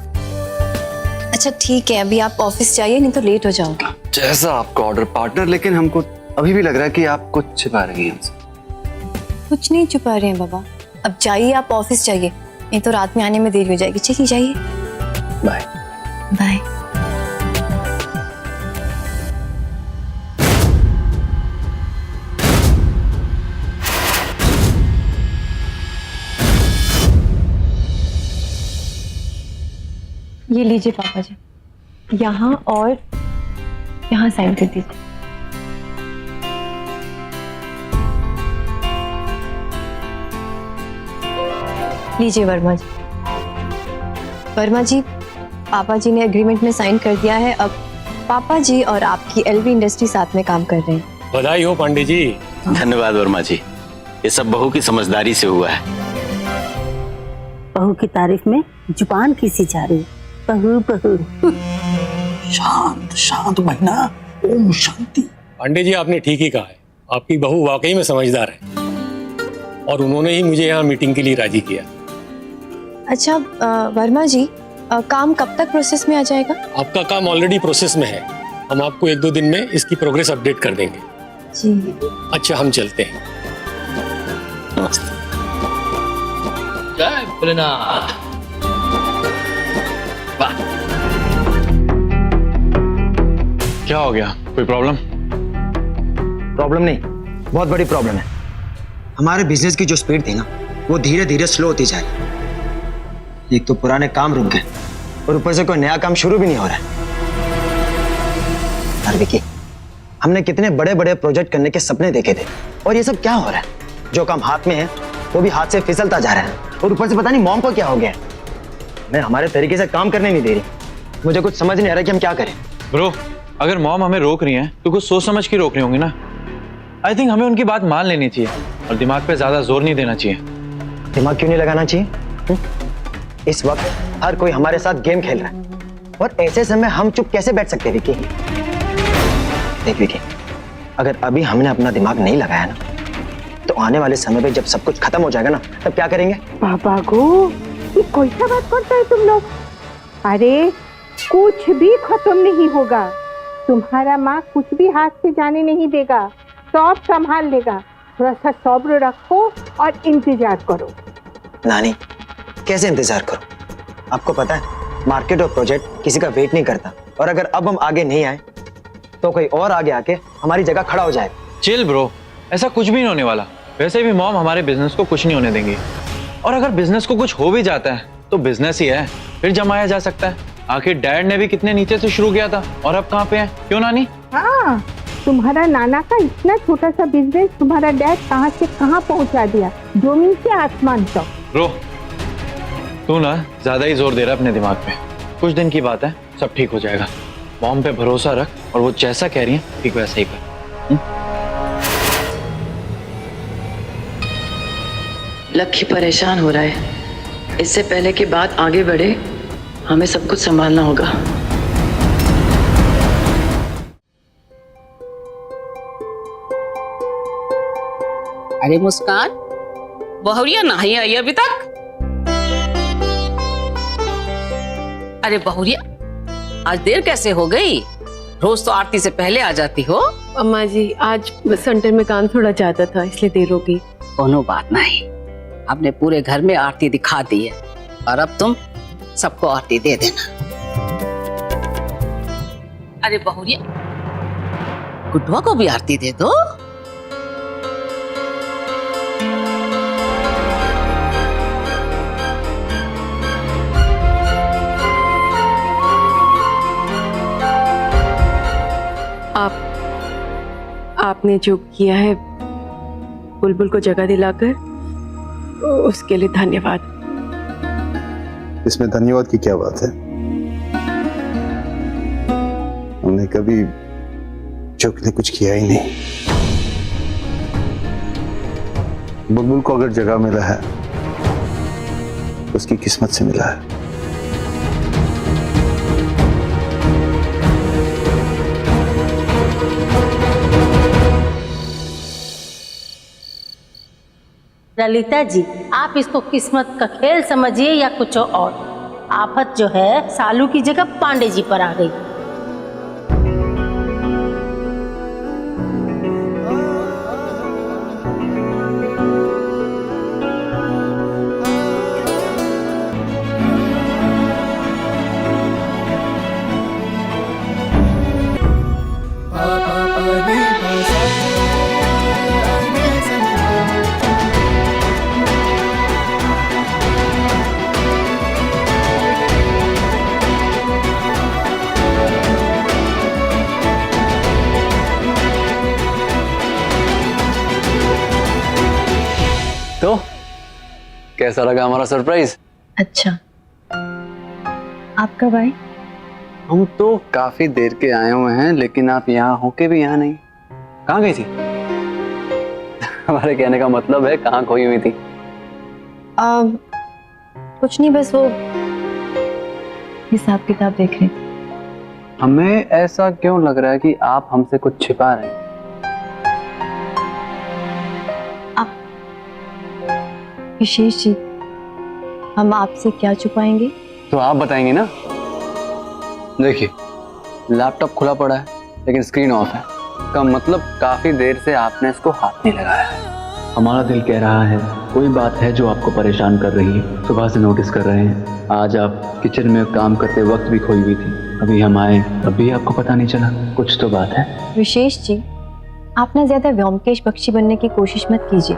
अच्छा ठीक है, अभी आप ऑफिस जाइए, नहीं तो लेट हो जाओगे। जैसा आपका ऑर्डर पार्टनर, लेकिन हमको अभी भी लग रहा है कि आप कुछ छिपा रही हैं हमसे। कुछ नहीं छुपा रहे हैं बाबा, अब जाइए, आप ऑफिस जाइए, नहीं तो रात में आने में देर हो जाएगी। चलिए जाइए। Bye bye. ये लीजिए पापा जी, यहाँ और यहाँ साइन कर दीजिए। लीजिए वर्मा जी। वर्मा जी, पापा जी ने एग्रीमेंट में साइन कर दिया है। अब पापा जी और आपकी एलवी इंडस्ट्री साथ में काम कर रहे हैं। बधाई हो पांडे जी। धन्यवाद वर्मा जी, ये सब बहू की समझदारी से हुआ है। बहू की तारीफ में जुबान किसी जा रही, बहू बहू। शांत शांत बहना, ओम शांति। पांडे जी आपने ठीक ही कहा है, आपकी बहू वाकई में समझदार है और उन्होंने ही मुझे यहाँ मीटिंग के लिए राजी किया। अच्छा वर्मा जी, काम कब तक प्रोसेस में आ जाएगा? आपका काम ऑलरेडी प्रोसेस में है, हम आपको 1-2 दिन में इसकी प्रोग्रेस अपडेट कर देंगे। जी। अच्छा हम चलते हैं। नमस्ते। जय भोलेनाथ। वाह, क्या हो गया? कोई प्रॉब्लम? प्रॉब्लम नहीं, बहुत बड़ी प्रॉब्लम है। हमारे बिजनेस की जो स्पीड थी ना, वो धीरे धीरे स्लो होती जा रही है। एक तो पुराने काम रुक गए और ऊपर से कोई नया काम शुरू भी नहीं हो रहा है। यार विकी, हमने कितने बड़े बड़े प्रोजेक्ट करने के सपने देखे थे और ये सब क्या हो रहा है? जो काम हाथ में है वो भी हाथ से फिसलता जा रहा है और ऊपर से पता नहीं मॉम को क्या हो गया है। मैं हमारे तरीके से काम करने नहीं दे रही। मुझे कुछ समझ नहीं आ रहा कि हम क्या करें। ब्रो, अगर मॉम हमें रोक रही है तो कुछ सोच समझ के रोक रही होंगी ना। आई थिंक हमें उनकी बात मान लेनी चाहिए और दिमाग पे ज्यादा जोर नहीं देना चाहिए। दिमाग क्यों नहीं लगाना चाहिए? इस वक्त हर कोई हमारे साथ गेम खेल रहा है और ऐसे समय हम चुप कैसे बैठ सकते विकी? देख विकी, अगर अभी हमने अपना दिमाग नहीं लगाया ना, तो आने वाले समय पे जब सब कुछ खत्म हो जाएगा ना, तब क्या करेंगे? बाबा गो, ये कोई सा बात करता है तुम लोग? अरे कुछ भी खत्म नहीं होगा। तुम्हारा माँ कुछ भी हाथ से जाने नहीं देगा, सब संभाल लेगा। थोड़ा सा सब्र रखो और इंतजार करो। नानी, कैसे इंतजार करो? आपको पता है मार्केट और प्रोजेक्ट किसी का वेट नहीं करता, और अगर अब हम आगे नहीं आए तो कोई और आगे आके हमारी जगह खड़ा हो जाए। चिल ब्रो, ऐसा कुछ भी नहीं होने वाला। वैसे भी मॉम हमारे बिजनेस को कुछ नहीं होने देंगी, और अगर बिजनेस को कुछ हो भी जाता है तो बिजनेस ही है, फिर जमाया जा सकता है। आखिर डैड ने भी कितने नीचे से शुरू किया था और अब कहाँ पे है? क्यों नानी? हाँ, तुम्हारा नाना का इतना छोटा सा बिजनेस तुम्हारा डैड कहाँ से कहाँ पहुँचा दिया, जमीन से आसमान तक। ब्रो, तू ना ज्यादा ही जोर दे रहा है अपने दिमाग पे। कुछ दिन की बात है, सब ठीक हो जाएगा। मॉम पे भरोसा रख और वो जैसा कह रही है ठीक वैसा ही कर। लक्की परेशान हो रहा है। इससे पहले कि बात आगे बढ़े, हमें सब कुछ संभालना होगा। अरे मुस्कान, बहुरिया नहीं आई अभी तक? अरे बहुरिया, आज देर कैसे हो गई? रोज तो आरती से पहले आ जाती हो। अम्मा जी, आज सेंटर में काम थोड़ा ज्यादा था, इसलिए देर हो गई। कोनो बात नहीं, हमने पूरे घर में आरती दिखा दी है और अब तुम सबको आरती दे देना। अरे बहुरिया, गुड्डुआ को भी आरती दे दो। आपने जो किया है बुलबुल को जगह दिलाकर, उसके लिए धन्यवाद। इसमें धन्यवाद की क्या बात है? हमने कभी चौक ने कुछ किया ही नहीं। बुलबुल को अगर जगह मिला है तो उसकी किस्मत से मिला है। ललिता जी, आप इसको किस्मत का खेल समझिए या कुछ और। आफत जो है सालू की जगह पांडे जी पर आ गई। तो कैसा लगा हमारा सरप्राइज? अच्छा, आप कब आए? हम तो काफी देर के आए हुए हैं, लेकिन आप यहाँ होके भी यहाँ नहीं। कहाँ गई थी? हमारे कहने का मतलब है कहाँ खोई हुई थी? कुछ नहीं, बस वो हिसाब किताब देख रहे थे। हमें ऐसा क्यों लग रहा है कि आप हमसे कुछ छिपा रहे हैं? विशेष जी, हम आपसे क्या छुपाएंगे? तो आप बताएंगे ना। देखिए, लैपटॉप खुला पड़ा है लेकिन स्क्रीन ऑफ है, का मतलब काफी देर से आपने इसको हाथ नहीं लगाया है। हमारा दिल कह रहा है कोई बात है जो आपको परेशान कर रही है। सुबह से नोटिस कर रहे हैं, आज आप किचन में काम करते वक्त भी खोई हुई थी। अभी हम आए तब भी आपको पता नहीं चला। कुछ तो बात है। विशेष जी, आप ना ज्यादा व्योमकेश बख्शी बनने की कोशिश मत कीजिए।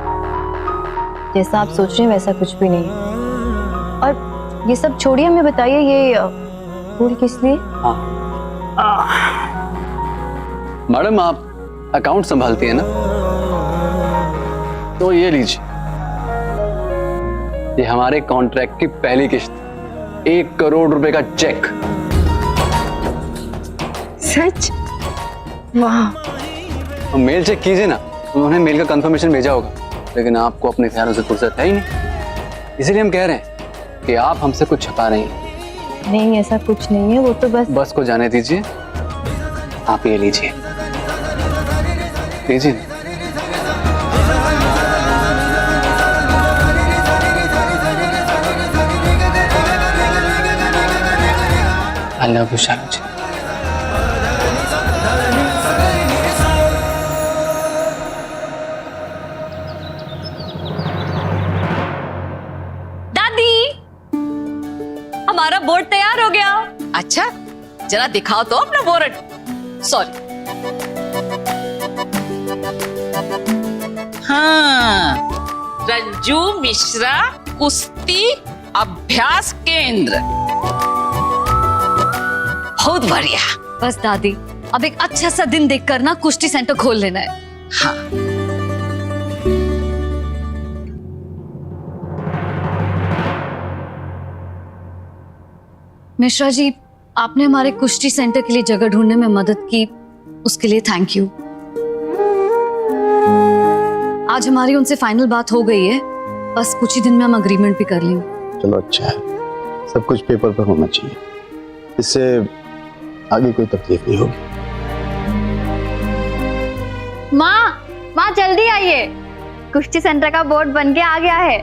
जैसा आप सोच रहे हैं वैसा कुछ भी नहीं है। और ये सब छोड़िए, हमें बताइए ये फूल किस लिए? मैडम आप अकाउंट संभालती है ना, तो ये लीजिए, ये हमारे कॉन्ट्रैक्ट की पहली किस्त, 1 करोड़ रुपए का चेक। सच? वाह। तो मेल चेक कीजिए ना, उन्होंने मेल का कंफर्मेशन भेजा होगा, लेकिन आपको अपने ख्यालों से फुर्सत है ही नहीं, इसीलिए हम कह रहे हैं कि आप हमसे कुछ छुपा रही हैं। नहीं, ऐसा कुछ नहीं है, वो तो बस को जाने दीजिए। आप ये लीजिए, लीजिए। आई लव यू शालू जी। हमारा बोर्ड तैयार हो गया। अच्छा, जरा दिखाओ तो अपना बोर्ड। सॉरी। हाँ, रंजू मिश्रा कुश्ती अभ्यास केंद्र। बहुत बढ़िया। बस दादी, अब एक अच्छा सा दिन देखकर ना कुश्ती सेंटर खोल लेना है। हाँ। मिश्रा जी, आपने हमारे कुश्ती सेंटर के लिए जगह ढूंढने में मदद की, उसके लिए थैंक यू। आज हमारी उनसे फाइनल बात हो गई है, बस कुछ ही दिन में हम अग्रीमेंट भी कर लेंगे। चलो अच्छा है, सब कुछ पेपर पर होना चाहिए, इससे आगे कोई तकलीफ नहीं होगी। माँ जल्दी आइए, कुश्ती सेंटर का बोर्ड बन के आ गया है।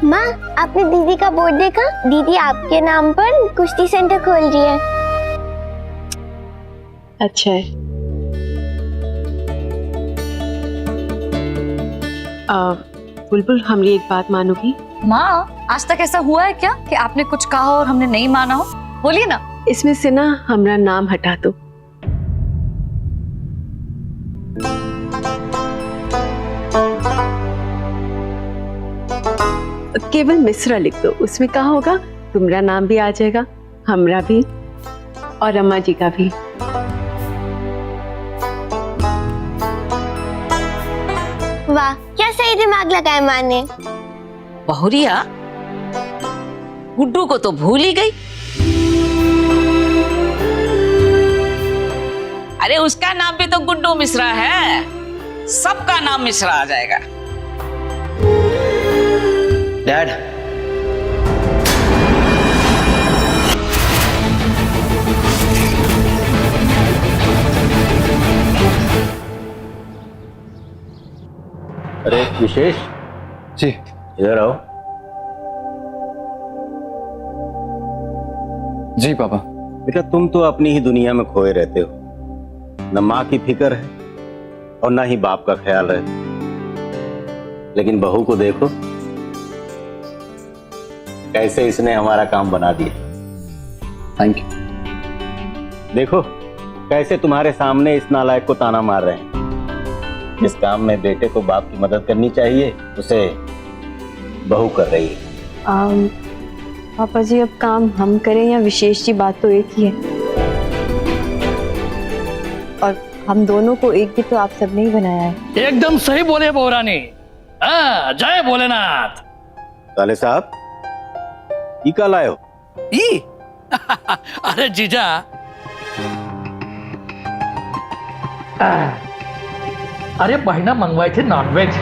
माँ, आपने दीदी का बोर्ड देखा? दीदी आपके नाम पर कुश्ती सेंटर खोल रही है। अच्छा है। बुलबुल, हमारी एक बात मानोगी? माँ, आज तक ऐसा हुआ है क्या कि आपने कुछ कहा और हमने नहीं माना हो? बोलिए ना। इसमें से ना हमारा नाम हटा दो। केवल मिश्रा लिख दो, उसमें कहा होगा तुम्हारा नाम भी आ जाएगा, हमरा भी और अम्मा जी का भी। वाह, क्या सही दिमाग लगाया माँ ने। बहुरिया, गुड्डू को तो भूल ही गई। अरे उसका नाम भी तो गुड्डू मिश्रा है, सबका नाम मिश्रा आ जाएगा। डैड, अरे विशेष जी, इधर आओ। जी पापा। बेटा, तुम तो अपनी ही दुनिया में खोए रहते हो, न माँ की फिक्र है और न ही बाप का ख्याल है। लेकिन बहू को देखो, कैसे इसने हमारा काम बना दिया। Thank you. देखो कैसे तुम्हारे सामने इस नालायक को ताना मार रहे हैं। इस काम में बेटे को बाप की मदद करनी चाहिए, उसे बहू कर रही है। पापा जी, अब काम हम करें या विशेष जी, बात तो एक ही है। और हम दोनों को एक भी तो आप सबने ही बनाया है। एकदम सही बोले बोरानी। जय भोलेनाथ। काले साहब, ई का लाए हो? ई? अरे जीजा, अरे बहिणा मंगवायचे नॉनव्हेज।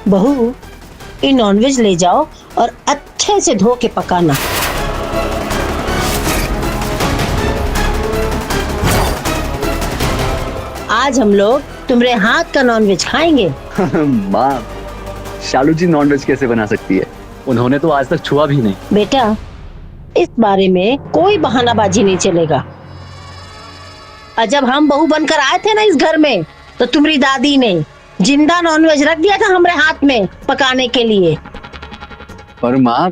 बहू, ये नॉनवेज ले जाओ और अच्छे से धो के पकाना। आज हम लोग तुम्हारे हाथ का नॉनवेज खाएंगे। माँ, शालू जी नॉनवेज कैसे बना सकती है? उन्होंने तो आज तक छुआ भी नहीं। बेटा, इस बारे में कोई बहानाबाजी नहीं चलेगा। और जब हम बहू बनकर आए थे ना इस घर में, तो तुम्हारी दादी ने जिंदा नॉनवेज रख दिया था हमारे हाथ में पकाने के लिए। पर माँ,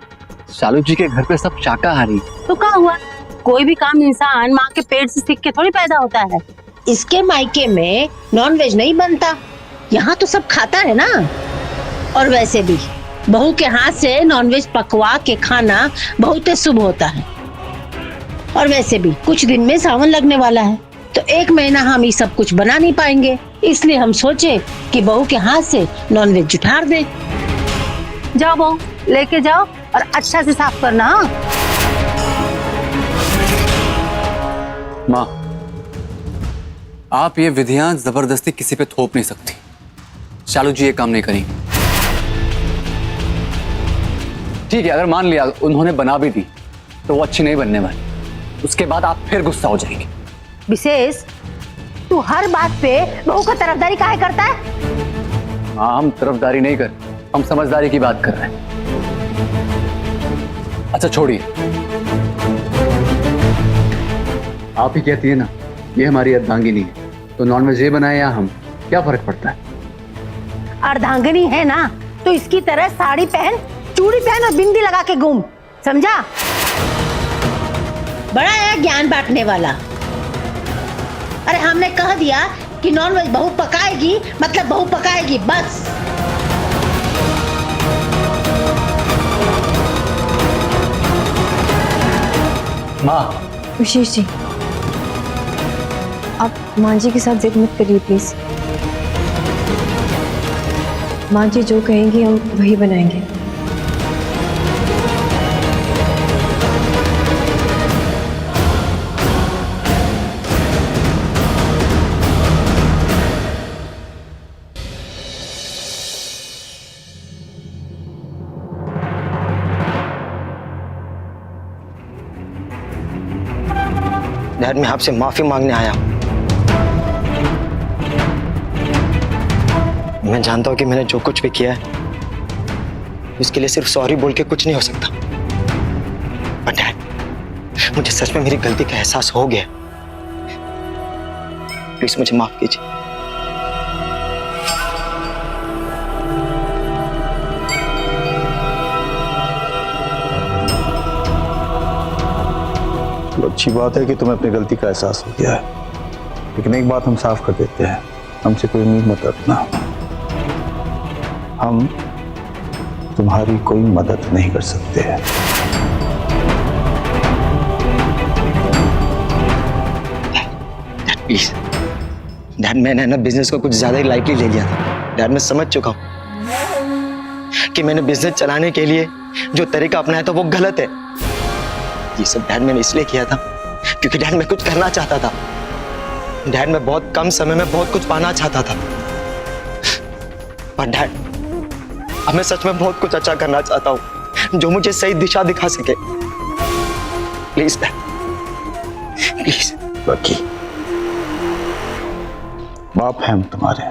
शालू जी के घर पे सब शाकाहारी। तो क्या हुआ? कोई भी काम इंसान माँ के पेट से सीख के थोड़ी पैदा होता है। इसके मायके में नॉनवेज नहीं बनता, यहाँ तो सब खाता है ना। और वैसे भी बहू के हाथ से नॉनवेज पकवा के खाना बहुत ही शुभ होता है। और वैसे भी कुछ दिन में सावन लगने वाला है, तो 1 महीना हम ये सब कुछ बना नहीं पाएंगे। इसलिए हम सोचे कि बहू के हाथ से नॉनवेज जुठार दे। जाओ बहू, लेके जाओ और अच्छा से साफ करना। माँ, आप ये विधियां जबरदस्ती किसी पे थोप नहीं सकती। शालू जी ये काम नहीं करेंगे। ठीक है, अगर मान लिया उन्होंने बना भी दी तो वो अच्छी नहीं बनने वाली। उसके बाद आप फिर गुस्सा हो जाएंगे। विशेष, तू हर बात पे बहू का तरफदारी काहे करता है? हाँ, हम तरफदारी नहीं कर, हम समझदारी की बात कर रहे हैं। अच्छा छोड़िए, आप ही कहती है ना ये हमारी अर्धांगिनी है, तो नॉनवेज ये बनाए या हम, क्या फर्क पड़ता है? अर्धांगिनी है ना, तो इसकी तरह साड़ी पहन, चूड़ी पहन और बिंदी लगा के घूम, समझा? बड़ा है ज्ञान बांटने वाला। अरे हमने कह दिया कि नॉनवेज बहू पकाएगी, मतलब बहू पकाएगी, बस। माँ, विशेष जी, आप माँ जी के साथ जिद मत करिए प्लीज। माँ जी जो कहेंगी हम वही बनाएंगे। डैड, मैं आपसे माफी मांगने आया हूं। मैं जानता हूं कि मैंने जो कुछ भी किया है उसके लिए सिर्फ सॉरी बोल के कुछ नहीं हो सकता। पर डैड, मुझे सच में मेरी गलती का एहसास हो गया। प्लीज मुझे माफ कीजिए। अच्छी बात है कि तुम्हें अपनी गलती का एहसास हो गया है, लेकिन एक बात हम साफ कर देते हैं, हमसे कोई उम्मीद मत रखना। हम तुम्हारी कोई मदद नहीं कर सकते हैं। प्लीज डैड, मैंने ना बिजनेस को कुछ ज्यादा ही लाइटली ले लिया था। डैड, मैं समझ चुका हूं कि मैंने बिजनेस चलाने के लिए जो तरीका अपनाया था वो गलत है। ये सब डैड मैंने इसलिए किया था क्योंकि डैड मैं कुछ करना चाहता था। डैड मैं बहुत कम समय में बहुत कुछ पाना चाहता था। पर डैड, अब मैं सच में बहुत कुछ अच्छा करना चाहता हूं जो मुझे सही दिशा दिखा सके। Please dad, please. बाकी बाप हैं हम तुम्हारे,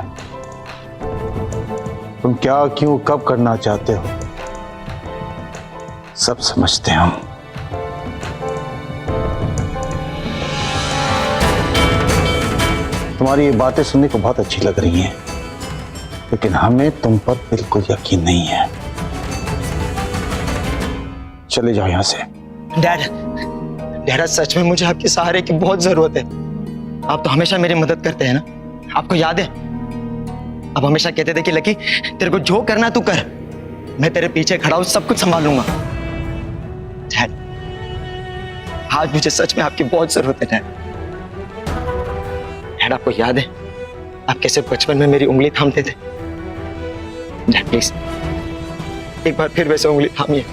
तुम क्या क्यों कब करना चाहते हो सब समझते हैं हम। तुम्हारी ये बातें सुनने को बहुत अच्छी लग रही हैं, लेकिन हमें तुम पर बिल्कुल यकीन नहीं है। चले जाओ यहां से। डैड, डैड सच में मुझे आपके सहारे की बहुत जरूरत है। आप तो हमेशा मेरी मदद करते हैं ना, आपको याद है? आप हमेशा कहते थे कि लकी तेरे को जो करना तू कर, मैं तेरे पीछे खड़ा हूं, सब कुछ संभाल लूंगा। डैड, आज मुझे सच में आपकी बहुत जरूरत है डैड। डैड, आपको याद है आप कैसे बचपन में मेरी उंगली थामते थे? डैड प्लीज एक बार फिर वैसे उंगली थामिए,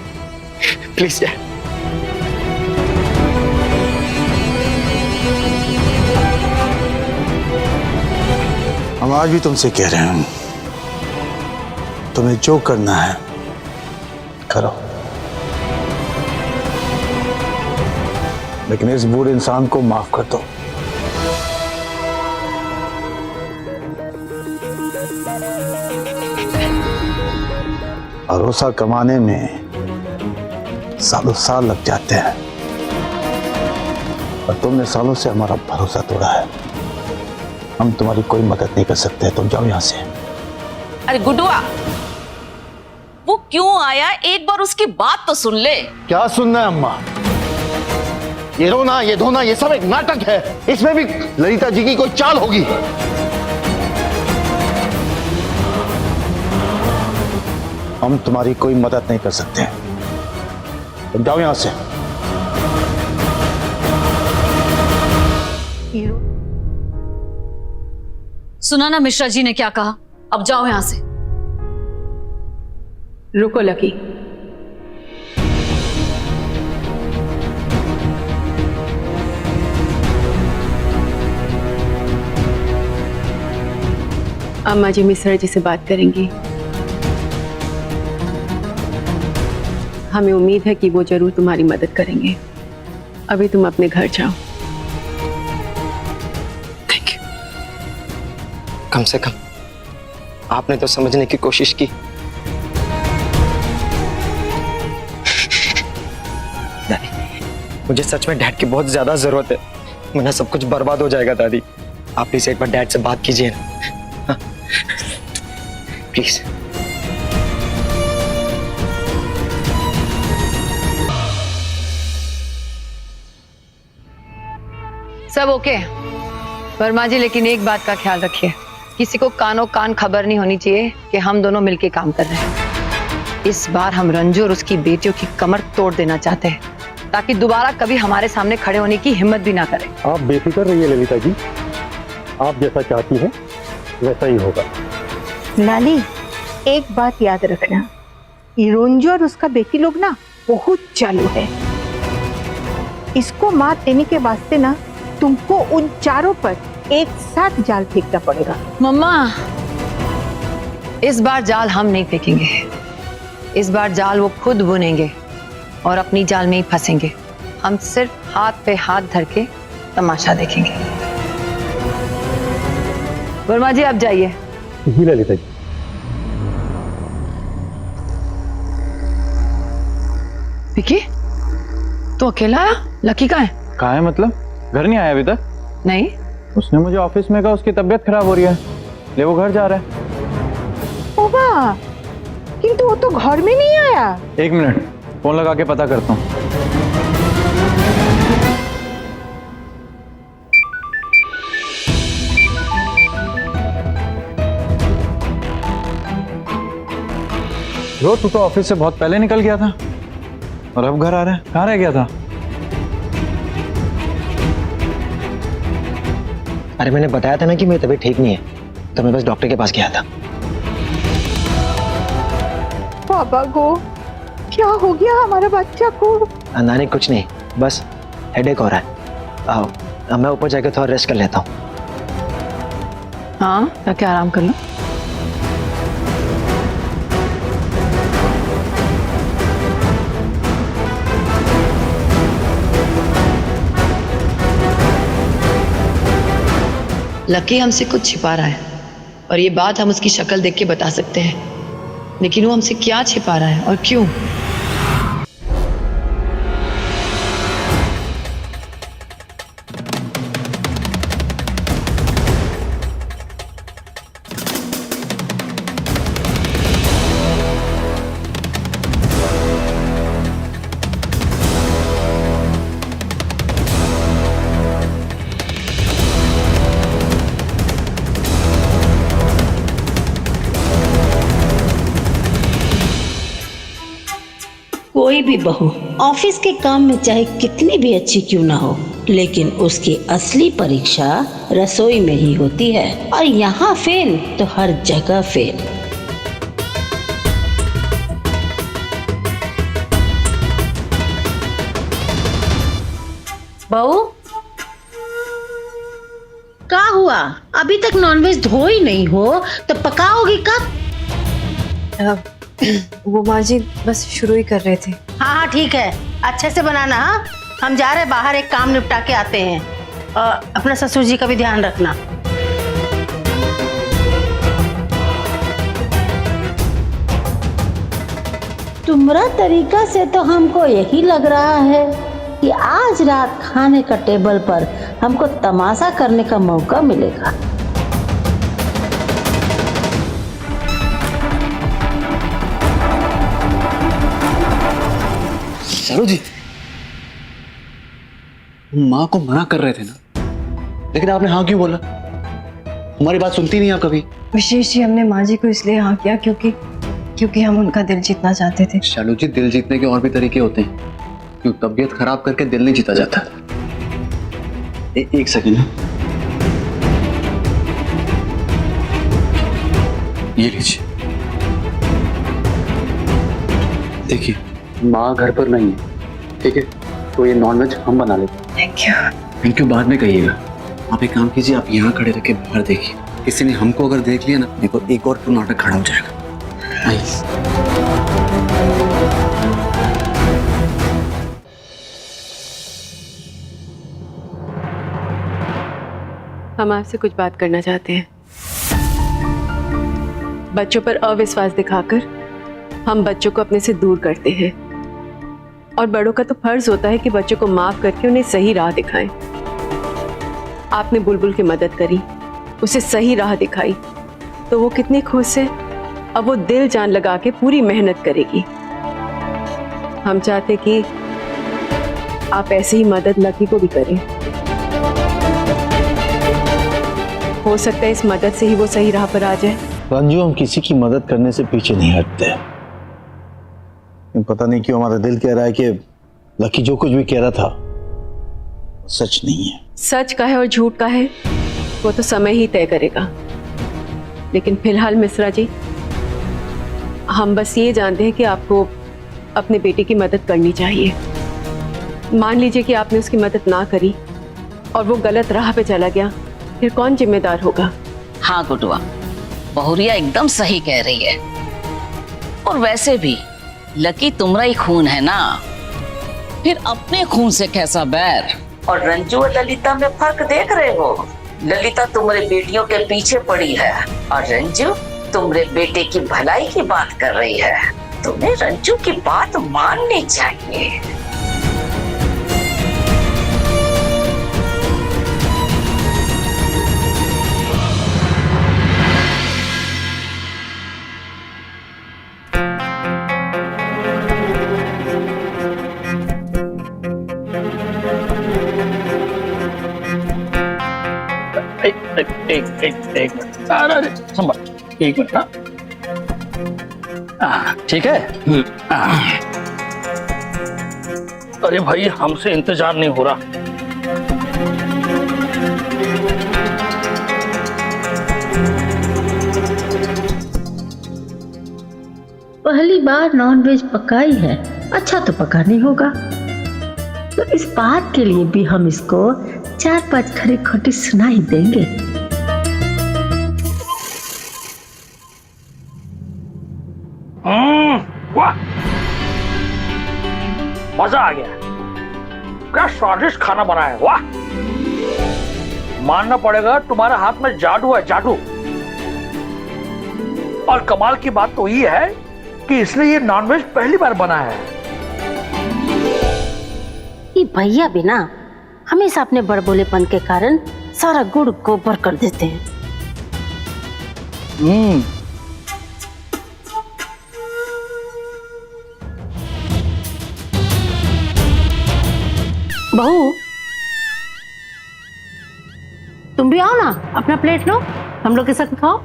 प्लीज डैड। हम आज भी तुमसे कह रहे हैं, तुम्हें जो करना है करो, लेकिन इस बूढ़े इंसान को माफ कर दो। भरोसा कमाने में सालों साल लग जाते हैं और तुमने सालों से हमारा भरोसा तोड़ा है। हम तुम्हारी कोई मदद नहीं कर सकते, तुम जाओ यहाँ से। अरे गुडुआ, वो क्यों आया, एक बार उसकी बात तो सुन ले। क्या सुनना है अम्मा? ये रोना, ये धोना, ये सब एक नाटक है। इसमें भी ललिता जी की कोई चाल होगी। हम तुम्हारी कोई मदद नहीं कर सकते, तुम जाओ यहाँ से। सुना ना मिश्रा जी ने क्या कहा, अब जाओ यहां से। रुको लकी, अम्मा जी मिश्रा जी से बात करेंगी। हमें उम्मीद है कि वो जरूर तुम्हारी मदद करेंगे। अभी तुम अपने घर जाओ। Thank you. कम से कम आपने तो समझने की कोशिश की। मुझे सच में डैड की बहुत ज्यादा जरूरत है, वरना सब कुछ बर्बाद हो जाएगा। दादी, आप प्लीज एक बार डैड से बात कीजिए ना, प्लीज। सब ओके वर्मा जी, लेकिन एक बात का ख्याल रखिए, किसी को कानों कान खबर नहीं होनी चाहिए कि हम दोनों मिलके काम कर रहे हैं। इस बार हम रंजू और उसकी बेटियों की कमर तोड़ देना चाहते हैं, ताकि दोबारा कभी हमारे सामने खड़े होने की हिम्मत भी ना करें। आप बेफिक्र रहिए ललिता जी, आप जैसा चाहती हैं वैसा ही होगा। लाली, एक बात याद रखना, ये रंजू और उसका बेटी लोग ना बहुत चालू है। इसको मात देने के वास्ते ना तुमको उन चारों पर एक साथ जाल फेंकना पड़ेगा। मम्मा, इस बार जाल हम नहीं फेंकेंगे, इस बार जाल वो खुद बुनेंगे और अपनी जाल में ही फंसेंगे। हम सिर्फ हाथ पे हाथ धर के तमाशा देखेंगे। वर्मा जी, आप जाइए। जी ललिता जी। विकी, तो अकेला आया? लकी कहाँ है? कहाँ है मतलब? घर नहीं आया अभी तक? नहीं। उसने मुझे ऑफिस में कहा उसकी तबीयत खराब हो रही है, ले वो घर जा रहा है। ओबा, किंतु वो तो घर में नहीं आया। एक मिनट, फोन लगा के पता करता हूँ। रो, तू तो ऑफिस से बहुत पहले निकल गया था और अब घर आ रहा है, कहाँ रह गया था? अरे मैंने बताया था ना कि मेरी तबीयत ठीक नहीं है, तो मैं बस डॉक्टर के पास गया था। बाबा को क्या हो गया हमारे बच्चा को? नानी कुछ नहीं, बस हेडेक हो रहा है। आओ मैं ऊपर जाकर थोड़ा रेस्ट कर लेता हूँ। हाँ, जाके आराम कर लो। लकी हमसे कुछ छिपा रहा है और ये बात हम उसकी शक्ल देख के बता सकते हैं, लेकिन वो हमसे क्या छिपा रहा है और क्यों? कोई भी बहू ऑफिस के काम में चाहे कितनी भी अच्छी क्यों ना हो, लेकिन उसकी असली परीक्षा रसोई में ही होती है, और यहाँ फेल तो हर जगह फेल। बहू, क्या हुआ? अभी तक नॉनवेज धो ही नहीं हो तो पकाओगी कब? वो माँ जी बस शुरू ही कर रहे थे। हाँ हाँ ठीक है, अच्छे से बनाना। हाँ, हम जा रहे बाहर, एक काम निपटा के आते हैं। अपने ससुर जी का भी ध्यान रखना। तुम्हारा तरीका से तो हमको यही लग रहा है कि आज रात खाने का टेबल पर हमको तमाशा करने का मौका मिलेगा। शालू जी, माँ को मना कर रहे थे ना, लेकिन आपने हाँ क्यों बोला? हमारी बात सुनती नहीं आप कभी। विशेष जी, हमने माँ जी को इसलिए हाँ किया क्योंकि हम उनका दिल जीतना चाहते थे। शालू जी, दिल जीतने के और भी तरीके होते हैं, क्यों तबीयत खराब करके दिल नहीं जीता जाता। एक सेकंड, ये लीजिए। देखिए, माँ घर पर नहीं है, ठीक है? तो ये नॉनवेज हम बना लेते हैं। थैंक यू बाद में कहिएगा। आप एक काम कीजिए, आप यहाँ खड़े रह के बाहर देखिए, किसी ने हमको अगर देख लिया ना, देखो एक और तो नाटक खड़ा हो जाएगा। हम आपसे कुछ बात करना चाहते हैं। बच्चों पर अविश्वास दिखाकर हम बच्चों को अपने से दूर करते हैं, और बड़ों का तो फर्ज होता है कि बच्चों को माफ करके उन्हें सही राह दिखाएं। आपने बुलबुल की मदद करी, उसे सही राह दिखाई, तो वो कितनी खुश है। अब वो दिल जान लगा के पूरी मेहनत करेगी। हम चाहते कि आप ऐसी ही मदद लकी को भी करें। हो सकता है इस मदद से ही वो सही राह पर आ जाए। रंजू, हम किसी की मदद करने से पीछे नहीं हटते। पता नहीं क्यों हमारा दिल कह रहा है कि लकी जो कुछ भी कह रहा था सच नहीं है। सच का है और झूठ का है वो तो समय ही तय करेगा। लेकिन फिलहाल मिश्रा जी, हम बस ये जानते हैं कि आपको अपने बेटे की मदद करनी चाहिए। मान लीजिए कि आपने उसकी मदद ना करी और वो गलत राह पे चला गया, फिर कौन जिम्मेदार होगा? हाँ गुडुआ, बहुरिया एकदम सही कह रही है। और वैसे भी लकी तुम्हारा ही खून है ना, फिर अपने खून से कैसा बैर। और रंजू और ललिता में फर्क देख रहे हो? ललिता तुम्हारे बेटियों के पीछे पड़ी है और रंजू तुम्हारे बेटे की भलाई की बात कर रही है। तुम्हें रंजू की बात माननी चाहिए। एक मिनट, अरे संभाल, एक मिनट। ठीक है। अरे भाई, हमसे इंतजार नहीं हो रहा। पहली बार नॉनवेज पकाई है, अच्छा तो पका नहीं होगा, तो इस बात के लिए भी हम इसको 4-5 खरी खोटी सुना ही देंगे। वाह, मजा आ गया। क्या स्वादिष्ट खाना बना है, वाह। मानना पड़ेगा तुम्हारे हाथ में जादू है, जादू। और कमाल की बात तो ये है कि इसने ये नॉनवेज पहली बार बना है। ये भैया भी ना हमेशा अपने बड़बोलेपन के कारण सारा गुड़ गोबर कर देते हैं। बहू, तुम भी आओ ना, अपना प्लेट लो, हम लोग के साथ खाओ।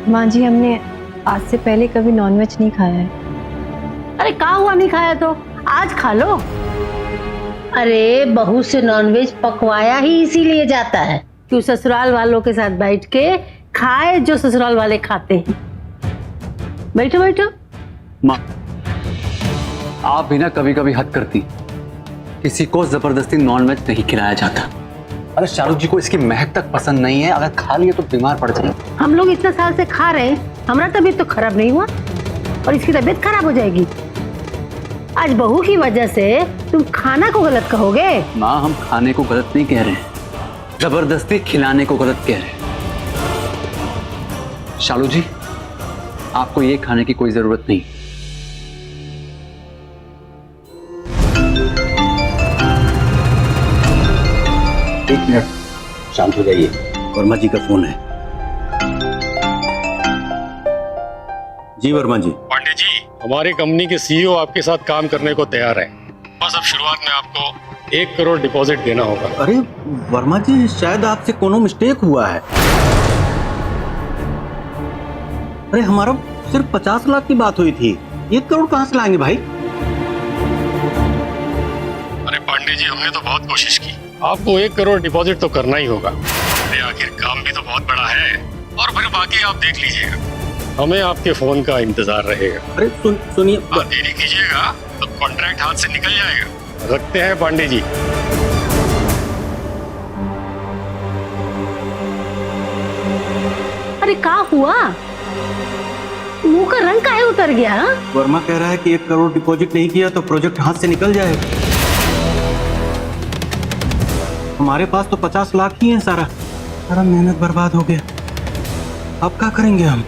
माँ जी, हमने आज से पहले कभी नॉनवेज नहीं खाया है। अरे क्या हुआ नहीं खाया तो आज खा लो। अरे बहू से नॉनवेज पकवाया ही इसीलिए जाता है कि ससुराल वालों के साथ बैठ के खाए जो ससुराल वाले खाते हैं। बैठो बैठो। माँ, आप भी ना कभी कभी हद करती। किसी को जबरदस्ती नॉनवेज नहीं खिलाया जाता। अरे शाहरुख जी को इसकी महक तक पसंद नहीं है, अगर खा लिए तो बीमार पड़ जाए। हम लोग इतना साल से खा रहे हैं, हमारा तबीयत तो खराब नहीं हुआ और इसकी तबीयत खराब हो जाएगी। आज बहू की वजह से तुम खाना को गलत कहोगे। माँ, हम खाने को गलत नहीं कह रहे हैं, जबरदस्ती खिलाने को गलत कह रहे हैं। शालू जी, आपको ये खाने की कोई जरूरत नहीं। एक मिनट, शांत हो जाइए। वर्मा जी का फोन है। जी वर्मा जी। पांडे जी, हमारी कंपनी के सीईओ आपके साथ काम करने को तैयार है। बस अब शुरुआत में आपको 1 करोड़ डिपॉजिट देना होगा। अरे वर्मा जी, शायद आपसे कोनो मिस्टेक हुआ है। अरे हमारा सिर्फ 50 लाख की बात हुई थी, 1 करोड़ कहाँ से लाएंगे भाई? अरे पांडे जी, हमने तो बहुत कोशिश की। आपको 1 करोड़ डिपॉजिट तो करना ही होगा। अरे आखिर काम भी तो बहुत बड़ा है, और फिर बाकी आप देख लीजिएगा। हमें आपके फोन का इंतजार रहेगा। अरे सुनिए, देरी कीजिएगा तो कॉन्ट्रैक्ट हाथ से निकल जाएगा। रखते हैं पांडे जी। अरे क्या हुआ? मुंह का रंग काहे उतर गया? हा? वर्मा कह रहा है कि 1 करोड़ डिपॉजिट नहीं किया तो प्रोजेक्ट हाथ से निकल जाएगा। हमारे पास तो 50 लाख ही है। सारा मेहनत बर्बाद हो गया। अब क्या करेंगे हम?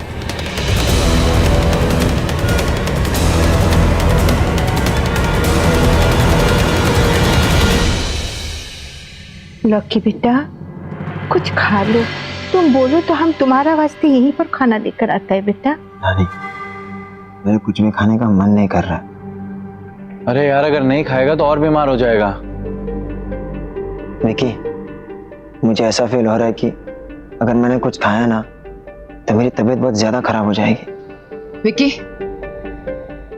लकी बेटा, कुछ खा लो। तुम बोलो तो हम तुम्हारा वास्ते यहीं पर खाना लेकर आता है बेटा। नानी, मेरे कुछ भी खाने का मन नहीं कर रहा। अरे यार, अगर नहीं खाएगा तो और बीमार हो जाएगा। विकी, मुझे ऐसा फील हो रहा है कि अगर मैंने कुछ खाया ना तो मेरी तबीयत बहुत ज्यादा खराब हो जाएगी। विकी,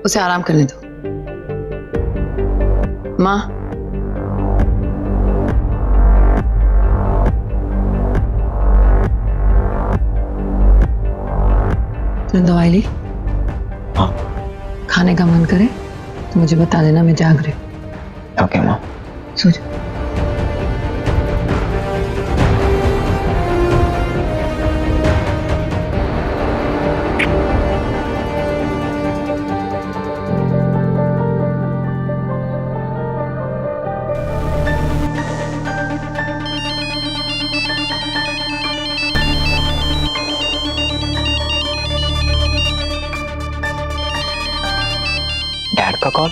उसे आराम करने दो। माँ, तुमने दवाई ली? हाँ। खाने का मन करे तो मुझे बता देना, मैं जाग रही हूँ। ओके माँ। सो जाओ। डैड का कॉल।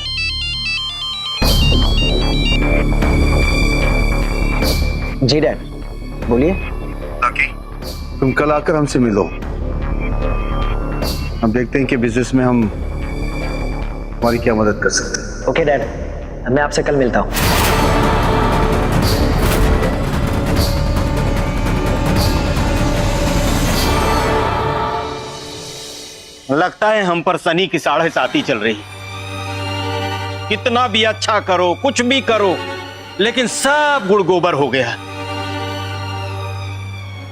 जी डैड, बोलिए। लकी, तुम कल आकर हमसे मिलो। हम देखते हैं कि बिजनेस में हम हमारी क्या मदद कर सकते हैं। ओके डैड, मैं आपसे कल मिलता हूँ। लगता है हम पर शनि की 7.5 चल रही। कितना भी अच्छा करो, कुछ भी करो, लेकिन सब गुड़ गोबर हो गया।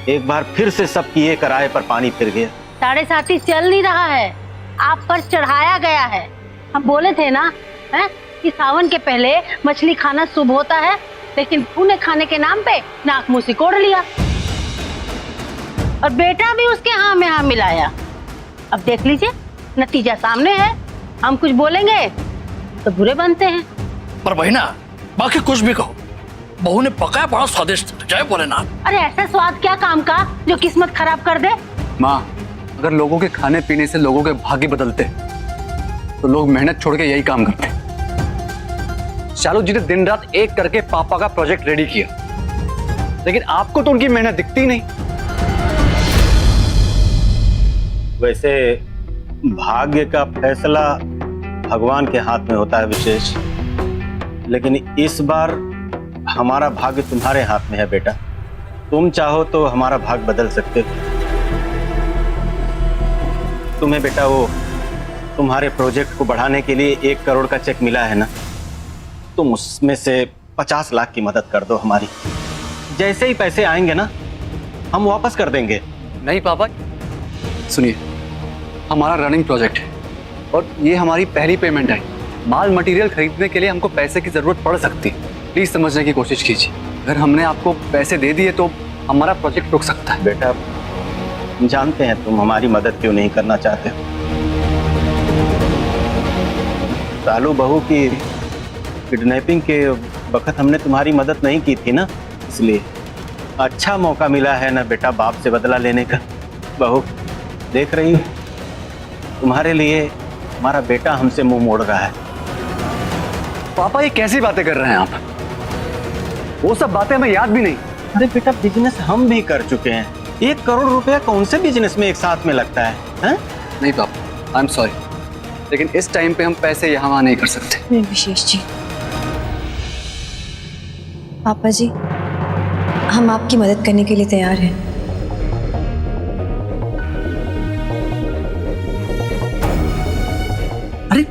एक बार फिर से सबकी एक राय पर पानी फिर गया। 7.5 चल नहीं रहा है, आप पर चढ़ाया गया है। हम बोले थे ना है कि सावन के पहले मछली खाना शुभ होता है, लेकिन तूने खाने के नाम पे नाक मुंह सिकोड़ लिया और बेटा भी उसके हाँ में हाँ मिलाया। अब देख लीजिए, नतीजा सामने है। हम कुछ बोलेंगे तो बुरे बनते हैं। पर बहिना, बाकी कुछ भी कहो, बहू ने पकाया बड़ा स्वादिष्ट, जय भोलेनाथ। अरे ऐसा स्वाद क्या काम का जो किस्मत खराब कर दे? माँ, अगर लोगों के खाने पीने से लोगों के भाग्य बदलते तो लोग मेहनत छोड़ के यही काम करते। शालू जी ने दिन रात एक करके पापा का प्रोजेक्ट रेडी किया, लेकिन आपको तो उनकी मेहनत दिखती नहीं। वैसे भाग्य का फैसला भगवान के हाथ में होता है विशेष, लेकिन इस बार हमारा भाग्य तुम्हारे हाथ में है बेटा। तुम चाहो तो हमारा भाग्य बदल सकते हो। तुम्हें बेटा वो तुम्हारे प्रोजेक्ट को बढ़ाने के लिए 1 करोड़ का चेक मिला है ना, तुम उसमें से 50 लाख की मदद कर दो हमारी। जैसे ही पैसे आएंगे ना, हम वापस कर देंगे। नहीं पापा, सुनिए, हमारा रनिंग प्रोजेक्ट है और ये हमारी पहली पेमेंट आई। माल मटेरियल खरीदने के लिए हमको पैसे की जरूरत पड़ सकती है। प्लीज समझने की कोशिश कीजिए। अगर हमने आपको पैसे दे दिए तो हमारा प्रोजेक्ट रुक सकता है। बेटा, जानते हैं तुम हमारी मदद क्यों नहीं करना चाहते हो। सालू बहू की किडनैपिंग के वक्त हमने तुम्हारी मदद नहीं की थी ना, इसलिए अच्छा मौका मिला है ना बेटा बाप से बदला लेने का। बहू, देख रही हो, तुम्हारे लिए हमारा बेटा हमसे मुंह मोड़ रहा है। पापा ये कैसी बातें कर रहे हैं आप? वो सब बातें हमें याद भी नहीं। अरे बेटा, बिजनेस हम भी कर चुके हैं। 1 करोड़ रुपया कौन से बिजनेस में एक साथ में लगता है, हैं? नहीं पापा, आई एम सॉरी, लेकिन इस टाइम पे हम पैसे यहाँ वहाँ नहीं कर सकते। विशेष जी, पापा जी, हम आपकी मदद करने के लिए तैयार हैं। अरे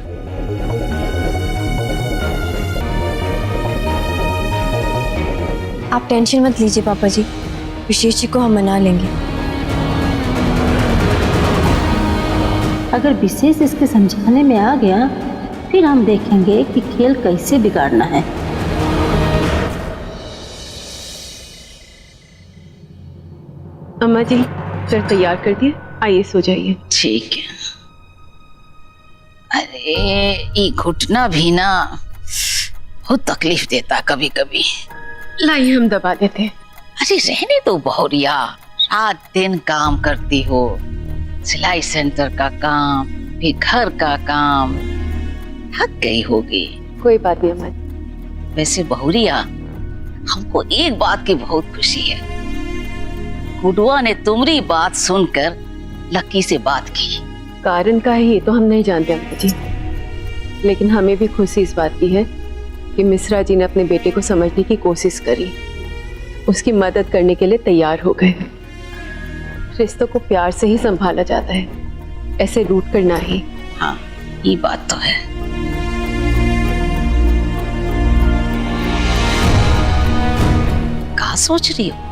आप टेंशन मत लीजिए पापा जी, विशेष जी को हम मना लेंगे। अगर विशेष इसके समझाने में आ गया, फिर हम देखेंगे कि खेल कैसे बिगाड़ना है। अम्मा जी, सर तैयार कर दिए, आइए सो जाइए। ठीक है। अरे ये घुटना भी ना बहुत तकलीफ देता कभी कभी। लाइए हम दबा देते हैं। अरे रहने दो बहुरिया, रात दिन काम करती हो, सिलाई सेंटर का काम, फिर घर का काम, थक गई होगी। कोई बात नहीं अम्मा जी। वैसे बहुरिया, हमको एक बात की बहुत खुशी है। गुडुआ ने तुम्हारी बात सुनकर लक्की से बात की। कारण का है ये तो हम नहीं जानते अम्मा जी, लेकिन हमें भी खुशी इस बात की है कि मिश्रा जी ने अपने बेटे को समझने की कोशिश करी, उसकी मदद करने के लिए तैयार हो गए। रिश्तों को प्यार से ही संभाला जाता है, ऐसे रूठ कर ना ही। हाँ, ये बात तो है। क्या सोच रही हो?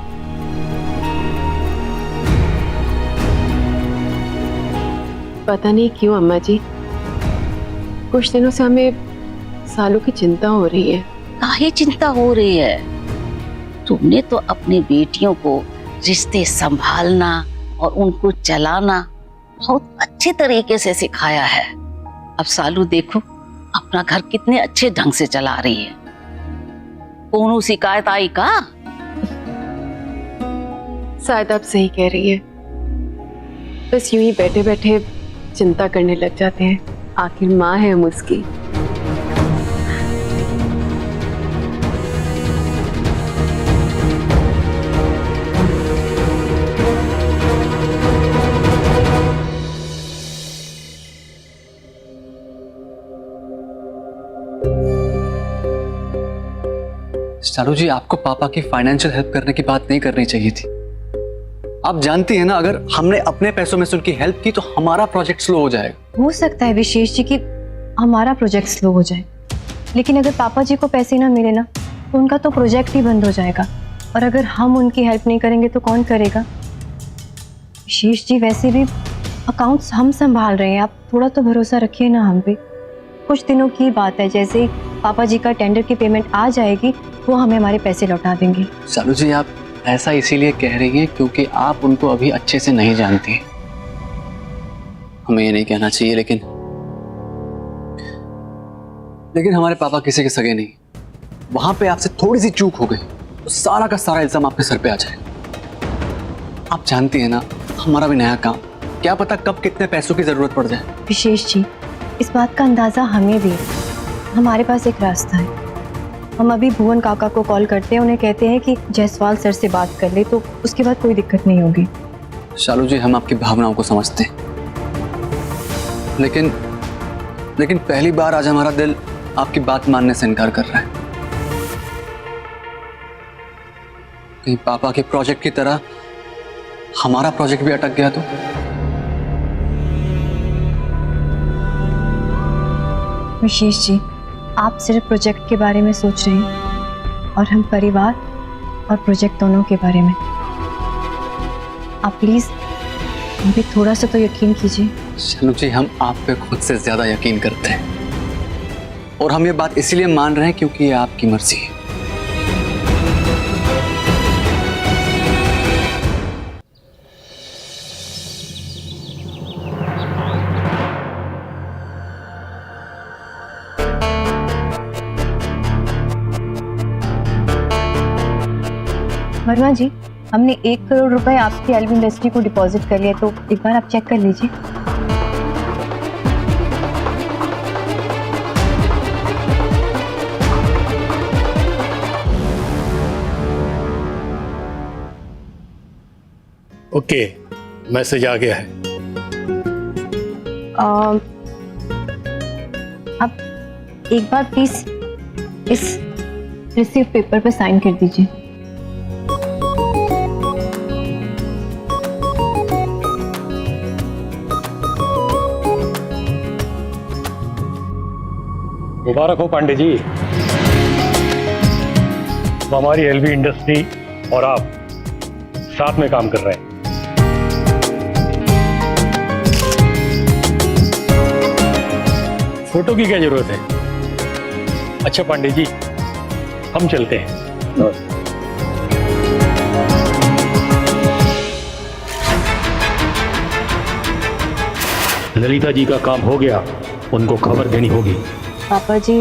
पता नहीं क्यों अम्मा जी, कुछ दिनों से हमें सालों की चिंता हो रही है। काहे चिंता हो रही है? तुमने तो अपनी बेटियों को रिश्ते संभालना और उनको चलाना बहुत अच्छे तरीके से सिखाया है। अब सालू देखो, अपना घर कितने अच्छे ढंग से चला रही है। कोनो शिकायत आई का? शायद आप सही कह रही है, बस यूं ही बैठे बैठे चिंता करने लग जाते हैं। आखिर माँ है हम उसकी। शालू जी, आपको पापा की फाइनेंशियल हेल्प करने की बात नहीं करनी चाहिए थी। आप जानती हैं ना, अगर हमने अपने पैसों में से उनकी हेल्प की तो हमारा प्रोजेक्ट स्लो हो जाएगा। हो सकता है विशेष जी कि हमारा प्रोजेक्ट स्लो हो जाए, लेकिन अगर पापा जी को पैसे ना मिले ना तो उनका तो प्रोजेक्ट ही बंद हो जाएगा। और अगर हम उनकी हेल्प नहीं करेंगे तो कौन करेगा? विशेष जी, वैसे भी अकाउंट्स हम संभाल रहे हैं, आप थोड़ा तो भरोसा रखिए ना हम पे। कुछ दिनों की बात है, जैसे ही पापा जी का टेंडर की पेमेंट आ जाएगी वो हमें हमारे पैसे लौटा देंगे। शालू जी, आप ऐसा इसीलिए कह रही हैं क्योंकि आप उनको अभी अच्छे से नहीं जानती। हमें ये नहीं कहना चाहिए, लेकिन हमारे पापा किसी के सगे नहीं। वहां पे आपसे थोड़ी सी चूक हो गई तो सारा का सारा इल्जाम आपके सर पे आ जाएगा। आप जानती हैं ना, हमारा भी नया काम, क्या पता कब कितने पैसों की जरूरत पड़ जाए। विशेष जी, इस बात का अंदाजा हमें भी है। हमारे पास एक रास्ता है। हम अभी भुवन काका को कॉल करते हैं, उन्हें कहते हैं कि जायसवाल सर से बात कर ले, तो उसके बाद कोई दिक्कत नहीं होगी। शालू जी, हम आपकी भावनाओं को समझते हैं, लेकिन पहली बार आज हमारा दिल आपकी बात मानने से इनकार कर रहा है। कहीं पापा के प्रोजेक्ट की तरह हमारा प्रोजेक्ट भी अटक गया तो? विशेष जी, आप सिर्फ प्रोजेक्ट के बारे में सोच रहे हैं और हम परिवार और प्रोजेक्ट दोनों के बारे में। आप प्लीज हम पे थोड़ा सा तो यकीन कीजिए। शालू जी, हम आप पे खुद से ज्यादा यकीन करते हैं और हम ये बात इसलिए मान रहे हैं क्योंकि ये आपकी मर्जी है। वर्मा जी, हमने 1 करोड़ रुपए आपकी एलबी इंडस्ट्री को डिपॉजिट कर लिया, तो एक बार आप चेक कर लीजिए। ओके, मैसेज आ गया है। आप एक बार प्लीज इस रिसीव पेपर पर साइन कर दीजिए। मुबारक हो पांडे जी, तो हमारी एलबी इंडस्ट्री और आप साथ में काम कर रहे हैं। फोटो की क्या जरूरत है? अच्छा पांडे जी, हम चलते हैं। ललिता जी का काम हो गया, उनको खबर देनी होगी। पापा जी,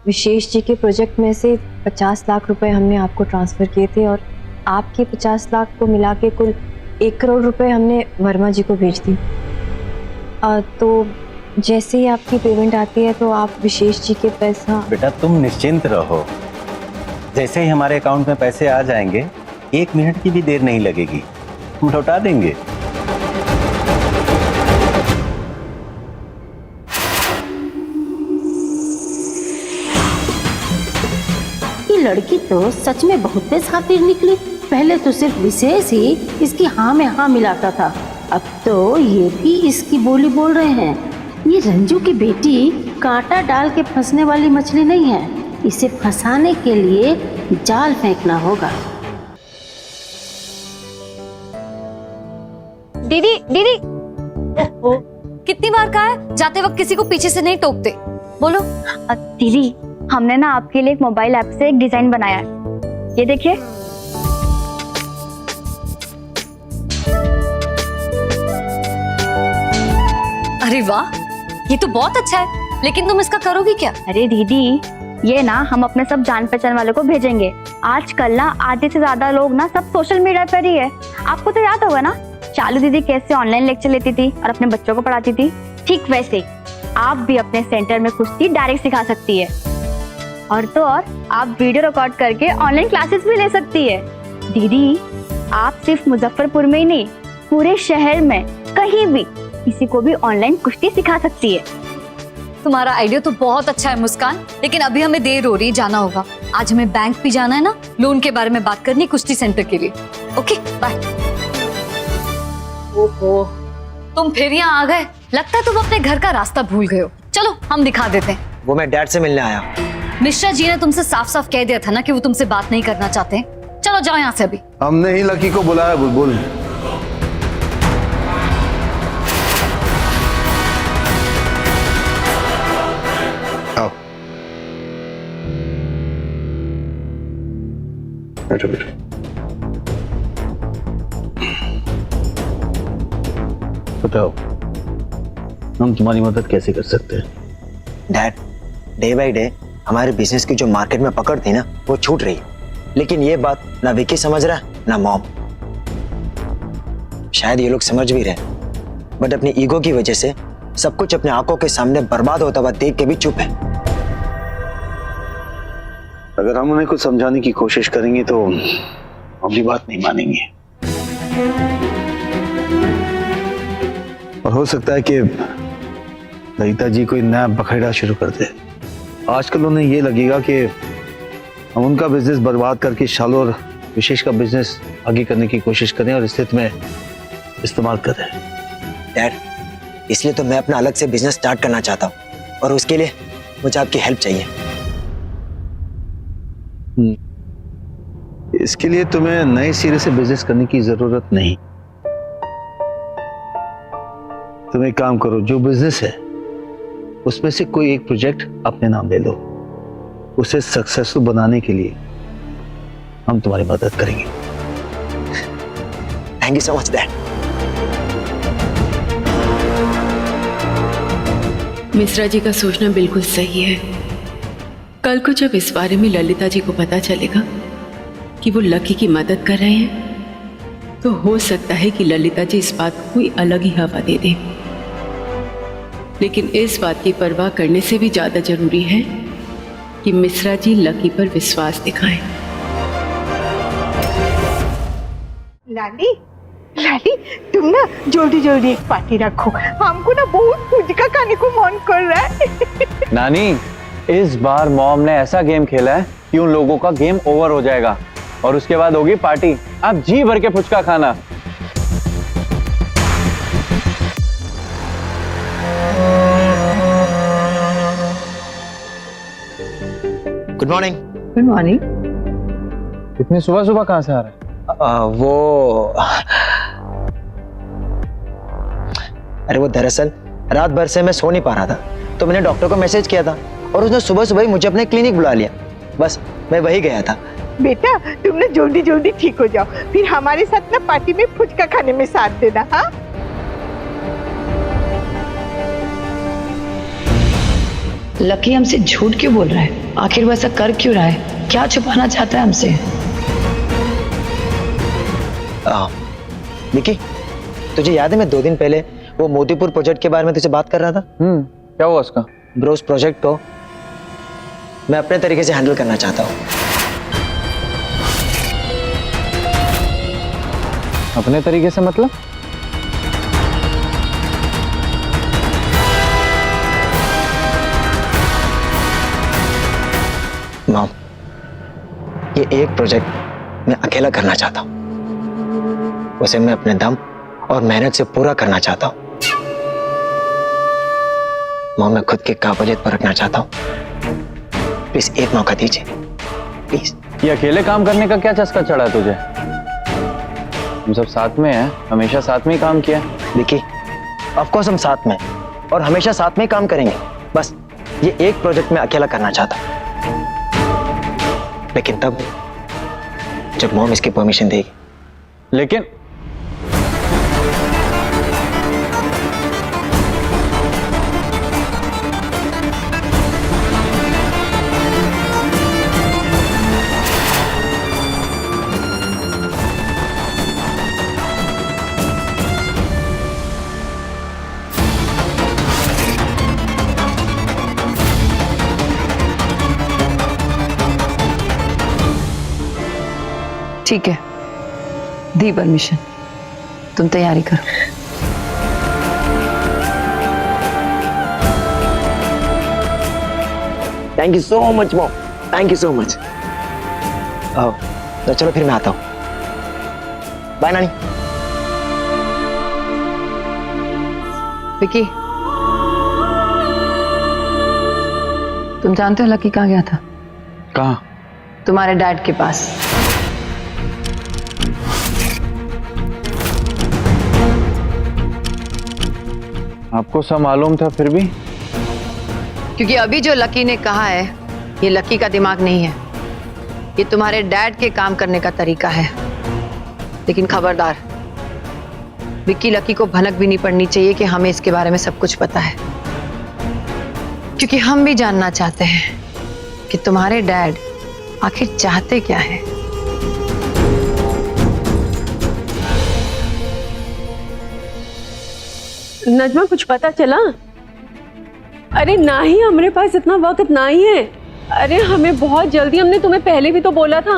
विशेष जी के प्रोजेक्ट में से 50 लाख रुपए हमने आपको ट्रांसफर किए थे और आपके 50 लाख को मिला के कुल 1 करोड़ रुपए हमने वर्मा जी को भेज दी। तो जैसे ही आपकी पेमेंट आती है तो आप विशेष जी के पैसा। बेटा तुम निश्चिंत रहो, जैसे ही हमारे अकाउंट में पैसे आ जाएंगे 1 मिनट की भी देर नहीं लगेगी, हम लौटा देंगे। ये लड़की तो सच में बहुत तेज खातिर निकली। पहले तो सिर्फ विशेष ही इसकी हाँ में हाँ मिलाता था, अब तो ये भी इसकी बोली बोल रहे हैं। ये रंजू की बेटी कांटा डाल के फंसने वाली मछली नहीं है, इसे फंसाने के लिए जाल फेंकना होगा। दीदी दीदी, कितनी बार कहा है जाते वक्त किसी को पीछे से नहीं टोकते। बोलो। दीदी, हमने ना आपके लिए एक मोबाइल ऐप से एक डिजाइन बनाया है, ये देखिए। अरे वाह, ये तो बहुत अच्छा है, लेकिन तुम इसका करोगी क्या? अरे दीदी, ये ना हम अपने सब जान पहचान वालों को भेजेंगे। आजकल ना आधे से ज्यादा लोग ना सब सोशल मीडिया पर ही है। आपको तो याद होगा ना, चालू दीदी कैसे ऑनलाइन लेक्चर लेती थी और अपने बच्चों को पढ़ाती थी, ठीक वैसे ही आप भी अपने सेंटर में कुश्ती डायरेक्ट सिखा सकती है। और तो और आप वीडियो रिकॉर्ड करके ऑनलाइन क्लासेस भी ले सकती है। दीदी, आप सिर्फ मुजफ्फरपुर में ही नहीं, पूरे शहर में कहीं भी किसी को भी ऑनलाइन कुश्ती सिखा सकती है। तुम्हारा आइडिया तो बहुत अच्छा है मुस्कान, लेकिन अभी हमें देर हो रही है, जाना होगा। आज हमें बैंक भी जाना है ना, लोन के बारे में बात करनी कुश्ती सेंटर के लिए। Okay bye. ओहो, तुम फिर यहाँ आ गए। लगता है तुम अपने घर का रास्ता भूल गए हो। चलो हम दिखा देते हैं। वो मैं डैड से मिलने आया। मिश्रा जी ने तुमसे साफ साफ कह दिया था ना कि वो तुमसे बात नहीं करना चाहते हैं। चलो जाओ यहाँ से अभी। हमने ही लकी को बुलाया बुलबुल। आओ बैठो बैठो। बताओ, हम तुम्हारी मदद कैसे कर सकते हैं? डैड, डे बाय डे हमारे बिजनेस की जो मार्केट में पकड़ थी ना, वो छूट रही। लेकिन ये बात ना विकी समझ रहा ना मॉम। शायद ये लोग समझ भी रहे, बट अपनी ईगो की वजह से सब कुछ अपने आंखों के सामने बर्बाद होता हुआ देख के भी चुप है। अगर हम उन्हें कुछ समझाने की कोशिश करेंगे तो हमारी बात नहीं मानेंगे, और हो सकता है कि ललिता जी कोई नया बखेड़ा शुरू कर दे। आजकल उन्हें ये लगेगा कि हम उनका बिजनेस बर्बाद करके शालू और विशेष का बिजनेस आगे करने की कोशिश करें और स्थिति में इस्तेमाल करें। डैड, इसलिए तो मैं अपना अलग से बिजनेस स्टार्ट करना चाहता हूँ, और उसके लिए मुझे आपकी हेल्प चाहिए। इसके लिए तुम्हें नए सिरे से बिजनेस करने की जरूरत नहीं। तुम एक काम करो, जो बिजनेस है उसमें से कोई एक प्रोजेक्ट अपने नाम ले लो। उसे सक्सेसफुल बनाने के लिए हम तुम्हारी मदद करेंगे। Thank you so much dad. Mishra ji का सोचना बिल्कुल सही है। कल को जब इस बारे में ललिता जी को पता चलेगा कि वो लकी की मदद कर रहे हैं, तो हो सकता है कि ललिता जी इस बात को कोई अलग ही हवा दे दे। लेकिन इस बात की परवाह करने से भी ज्यादा जरूरी है कि मिश्रा जी लकी पर विश्वास दिखाएं। लाली, लाली, तुम ना जल्दी जल्दी एक पार्टी रखो, हमको ना बहुत फुचका खाने को मन कर रहा है। नानी, इस बार मॉम ने ऐसा गेम खेला है कि उन लोगों का गेम ओवर हो जाएगा और उसके बाद होगी पार्टी। आप जी भर के फुचका खाना। Good morning. Good morning. इतनी सुबह सुबह कहाँ से आ रहा है? वो दरअसल रात भर से मैं सो नहीं पा रहा था, तो मैंने डॉक्टर को मैसेज किया था और उसने सुबह सुबह ही मुझे अपने क्लिनिक बुला लिया। बस मैं वही गया था। बेटा, तुम ना जल्दी जल्दी ठीक हो जाओ, फिर हमारे साथ ना पार्टी में फुचका खाने में साथ देना। हाँ, लकी हमसे झूठ क्यों बोल रहा है? आखिर वो ऐसा कर क्यों रहा है? क्या छुपाना चाहता है हमसे? विकी, तुझे याद है मैं 2 दिन पहले वो मोतीपुर प्रोजेक्ट के बारे में तुझे बात कर रहा था? क्या हुआ उसका? ब्रो, उस प्रोजेक्ट को मैं अपने तरीके से हैंडल करना चाहता हूँ। अपने तरीके से मतलब? मॉम, ये एक प्रोजेक्ट मैं अकेला करना चाहता हूँ। उसे मैं अपने दम और मेहनत से पूरा करना चाहता हूँ। मॉम, मैं खुद की काबिलियत पर रखना चाहता हूँ। प्लीज एक मौका दीजिए, प्लीज। ये अकेले काम करने का क्या चस्का चढ़ा है तुझे? हम सब साथ में हैं, हमेशा साथ में ही काम किया। विकी, ऑफ कोर्स हम साथ में और हमेशा साथ में ही काम करेंगे। बस ये एक प्रोजेक्ट मैं अकेला करना चाहता हूँ, लेकिन तब जब मॉम इसकी परमिशन देगी। लेकिन ठीक है, दी परमिशन, तुम तैयारी करो। Thank you so much mom, thank you so much. तो चलो फिर मैं आता हूँ। बाय नानी। विकी, तुम जानते हो लकी कहाँ गया था? कहाँ? तुम्हारे डैड के पास। आपको सब मालूम था फिर भी? क्योंकि अभी जो लकी ने कहा है ये लकी का दिमाग नहीं है, ये तुम्हारे डैड के काम करने का तरीका है। लेकिन खबरदार, विक्की लकी को भनक भी नहीं पड़नी चाहिए कि हमें इसके बारे में सब कुछ पता है, क्योंकि हम भी जानना चाहते हैं कि तुम्हारे डैड आखिर चाहते क्या है। नजमा, कुछ पता चला? अरे ना ही, हमारे पास इतना वक्त ना ही है। अरे हमें बहुत जल्दी, हमने तुम्हें पहले भी तो बोला था।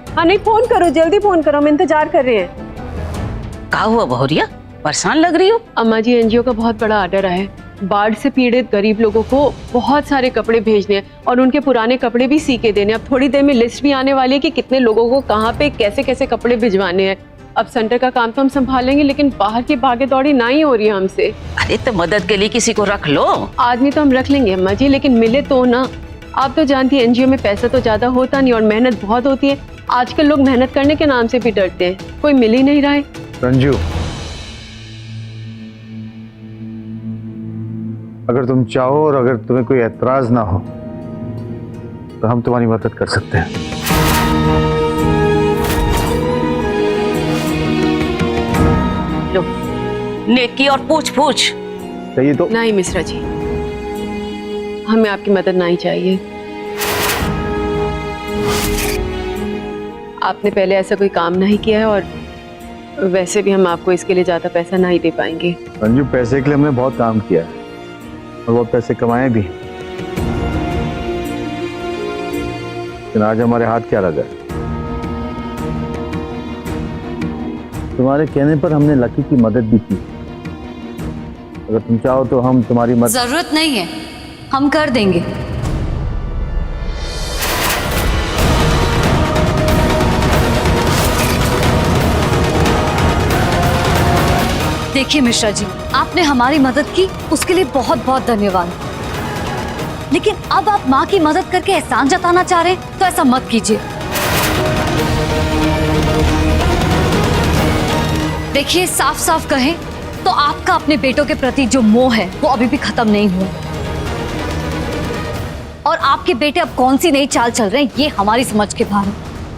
हाँ नहीं, फोन करो, जल्दी फोन करो, हम इंतजार कर रहे हैं। क्या हुआ बहुरिया, परेशान लग रही हो? अम्मा जी, एनजीओ का बहुत बड़ा ऑर्डर है। बाढ़ से पीड़ित गरीब लोगों को बहुत सारे कपड़े भेजने हैं और उनके पुराने कपड़े भी सी के देने। अब थोड़ी देर में लिस्ट भी आने वाली है कि कितने लोगों को कहाँ पे कैसे कैसे कपड़े भिजवाने हैं। अब सेंटर का काम तो हम संभालेंगे, लेकिन बाहर की भागे दौड़ी ना ही हो रही है हमसे। अरे तो मदद के लिए किसी को रख लो। आदमी तो हम रख लेंगे अम्मा जी, लेकिन मिले तो ना। आप तो जानती है एनजीओ में पैसा तो ज्यादा होता नहीं और मेहनत बहुत होती है। आजकल लोग मेहनत करने के नाम से भी डरते हैं, कोई मिल ही नहीं रहा है। रंजू, अगर तुम चाहो और अगर तुम्हें कोई एतराज ना हो तो हम तुम्हारी मदद कर सकते हैं। लो, नेकी और पूछ पूछ चाहिए तो? नहीं मिश्रा जी, हमें आपकी मदद नहीं चाहिए। आपने पहले ऐसा कोई काम नहीं किया है और वैसे भी हम आपको इसके लिए ज्यादा पैसा नहीं दे पाएंगे। रंजू, पैसे के लिए हमने बहुत काम किया है और बहुत पैसे कमाए भी, लेकिन आज हमारे हाथ क्या लगा? तुम्हारे कहने पर हमने लकी की मदद भी की। अगर तुम चाहो तो हम तुम्हारी मदद। जरूरत नहीं है, हम कर देंगे। देखिए मिश्रा जी, आपने हमारी मदद की, उसके लिए बहुत बहुत धन्यवाद। लेकिन अब आप माँ की मदद करके एहसान जताना चाह रहे हैं, तो ऐसा मत कीजिए। देखिए, साफ साफ कहें तो आपका अपने बेटों के प्रति जो मोह है वो अभी भी खत्म नहीं हुआ। और आपके बेटे अब कौन सी नई चाल चल रहे हैं ये हमारी समझ के बाहर है।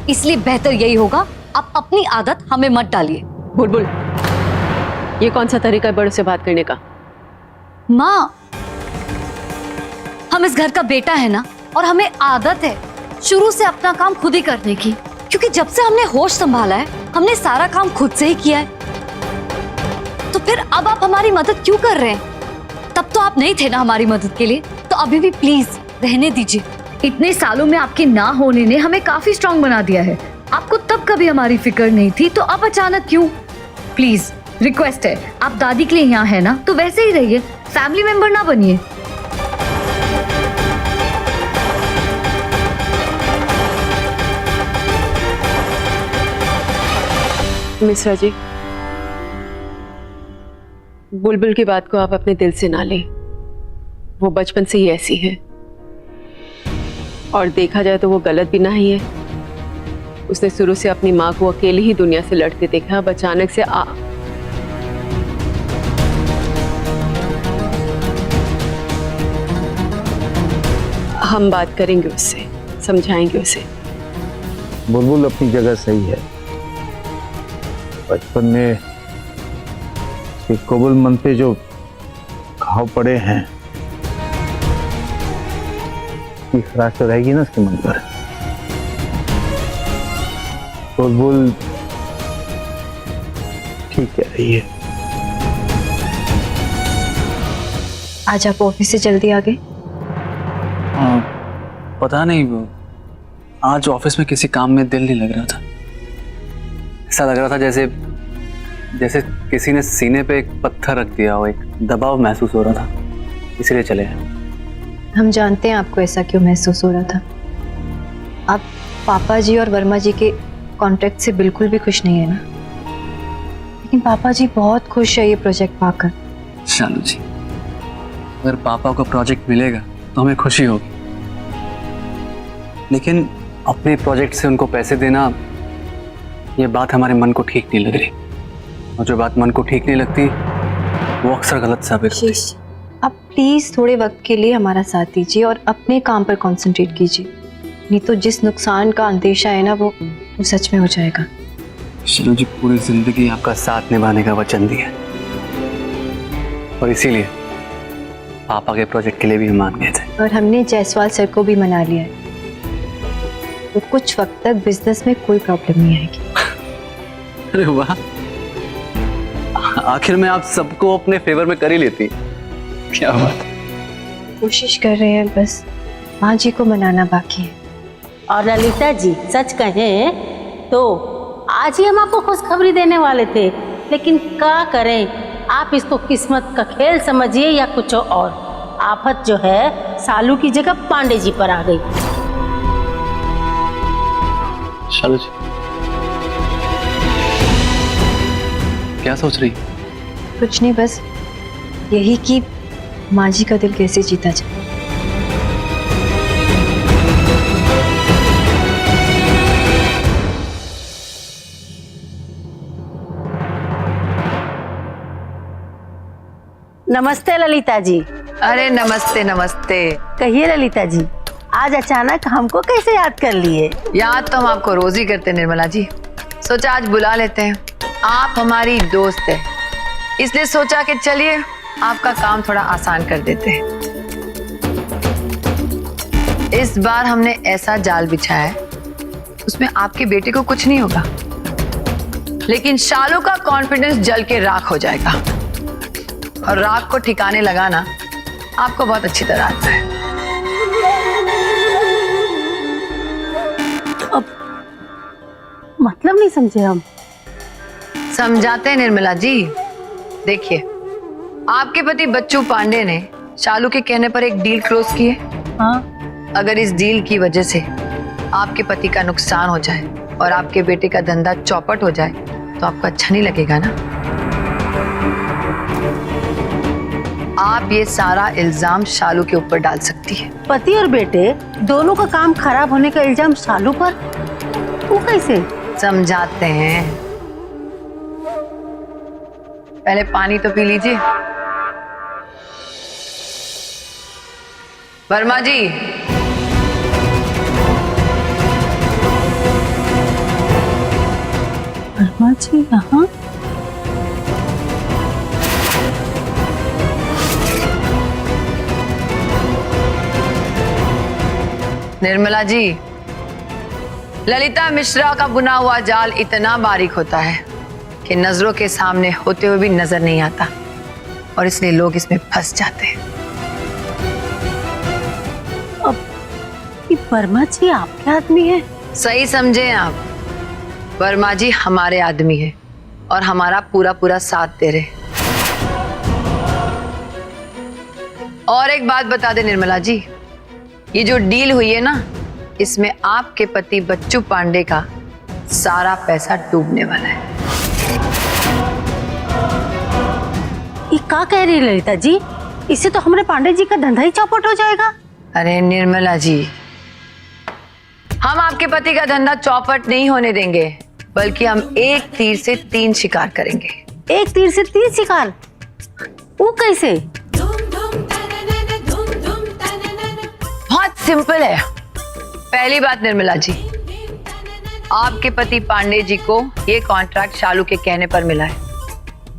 इसलिए बेहतर यही होगा, आप अपनी आदत हमें मत डालिए। बुलबुल, ये कौन सा तरीका है बड़ों से बात करने का? माँ, हम इस घर का बेटा है ना, और हमें आदत है शुरू से अपना काम खुद ही करने की, क्योंकि जब से हमने होश संभाला है हमने सारा काम खुद से ही किया है। तो फिर अब आप हमारी मदद क्यों कर रहे हैं? तब तो आप नहीं थे ना हमारी मदद के लिए, तो अभी भी प्लीज रहने दीजिए। इतने सालों में आपके ना होने ने हमें काफी स्ट्रांग बना दिया है। आपको तब कभी हमारी फिक्र नहीं थी, तो अब अचानक क्यों? प्लीज रिक्वेस्ट है, आप दादी के लिए यहाँ है ना, तो वैसे ही रहिए, फैमिली मेंबर ना बनिए। मिश्रा जी, बुलबुल की बात को आप अपने दिल से ना लें। वो बचपन से ही ऐसी है, और देखा जाए तो वो गलत भी नहीं है। उसने शुरू से अपनी माँ को अकेले ही दुनिया से लड़ते देखा। अब अचानक से हम बात करेंगे उससे, समझाएंगे उसे। बुलबुल अपनी जगह सही है। बचपन में कोबल मन पे जो घाव पड़े हैं, की खराश तो रहेगी ना उसके मन पर। बुलबुल ठीक है, रही है। आज आप ऑफिस से जल्दी आ गए? पता नहीं, वो आज ऑफिस में किसी काम में दिल नहीं लग रहा था। ऐसा लग रहा था जैसे किसी ने सीने पे एक पत्थर रख दिया हो, एक दबाव महसूस हो रहा था, इसलिए चले आए। हम जानते हैं आपको ऐसा क्यों महसूस हो रहा था। आप पापा जी और वर्मा जी के कॉन्ट्रैक्ट से बिल्कुल भी खुश नहीं है ना? लेकिन पापा जी बहुत खुश है ये प्रोजेक्ट पाकर। शालू जी, अगर पापा को प्रोजेक्ट मिलेगा तो हमें खुशी होगी, लेकिन अपने प्रोजेक्ट से उनको पैसे देना, ये बात हमारे मन को ठीक नहीं लग रही। और जो बात मन को ठीक नहीं लगती वो अक्सर गलत साबित होती है। आप प्लीज थोड़े वक्त के लिए हमारा साथ दीजिए और अपने काम पर कंसंट्रेट कीजिए, नहीं तो जिस नुकसान का अंदेशा है ना वो सच में हो जाएगा। शालू जी, पूरी जिंदगी आपका साथ निभाने का वचन दिया, और इसीलिए पापा के प्रोजेक्ट के लिए भी हम मान गए थे। और हमने जायसवाल सर को भी मना लिया है, तो कुछ वक्त तक बिजनेस में कोई प्रॉब्लम नहीं आएगी। अरे वाह, आखिर में आप सबको अपने फेवर में कर ही लेती। क्या बात। कोशिश कर रहे हैं, बस माँ जी को मनाना बाकी है। और ललिता जी, सच कहें तो आज ही हम आपको खुशखबरी देने वाले थे, लेकिन क्या करें, आप इसको किस्मत का खेल समझिए या कुछ और। आफत जो है सालू की जगह पांडे जी पर आ गई। शालू जी, क्या सोच रही? कुछ नहीं, बस यही कि माँ जी का दिल कैसे जीता जाए। नमस्ते ललिता जी। अरे नमस्ते नमस्ते। कहिए ललिता जी, आज अचानक हमको कैसे याद कर लिए? याद तो हम आपको रोज ही करते निर्मला जी, सोचा आज बुला लेते हैं। आप हमारी दोस्त है, इसलिए सोचा कि चलिए आपका काम थोड़ा आसान कर देते हैं। इस बार हमने ऐसा जाल बिछाया है उसमें आपके बेटे को कुछ नहीं होगा, लेकिन शालू का कॉन्फिडेंस जल के राख हो जाएगा। और राख को ठिकाने लगाना आपको बहुत अच्छी तरह आता है। मतलब नहीं समझे हम। समझाते हैं निर्मला जी। देखिए, आपके पति बच्चू पांडे ने शालू के कहने पर एक डील क्लोज की है। हाँ, अगर इस डील की वजह से आपके पति का नुकसान हो जाए और आपके बेटे का धंधा चौपट हो जाए तो आपको अच्छा नहीं लगेगा ना। आप ये सारा इल्जाम शालू के ऊपर डाल सकती है। पति और बेटे दोनों का काम खराब होने का इल्जाम शालू पर? वो कैसे? समझाते हैं, पहले पानी तो पी लीजिए। वर्मा जी, वर्मा जी यहाँ? निर्मला जी, ललिता मिश्रा का बुना हुआ जाल इतना बारीक होता है कि नजरों के सामने होते हुए भी नजर नहीं आता, और इसलिए लोग इसमें फंस जाते हैं। अब ये वर्मा जी आपके आदमी है? सही समझे आप, वर्मा जी हमारे आदमी है और हमारा पूरा पूरा साथ दे रहे। और एक बात बता दे निर्मला जी, ये जो डील हुई है ना, इसमें आपके पति बच्चू पांडे का सारा पैसा डूबने वाला है। ये क्या कह रही है ललिता जी? इससे तो हमारे पांडे जी का धंधा ही चौपट हो जाएगा। अरे निर्मला जी, हम आपके पति का धंधा चौपट नहीं होने देंगे, बल्कि हम एक तीर से 3 शिकार करेंगे। एक तीर से 3 शिकार? वो कैसे? बहुत सिंपल है। पहली बात निर्मला जी, आपके पति पांडे जी को ये कॉन्ट्रैक्ट शालू के कहने पर मिला है।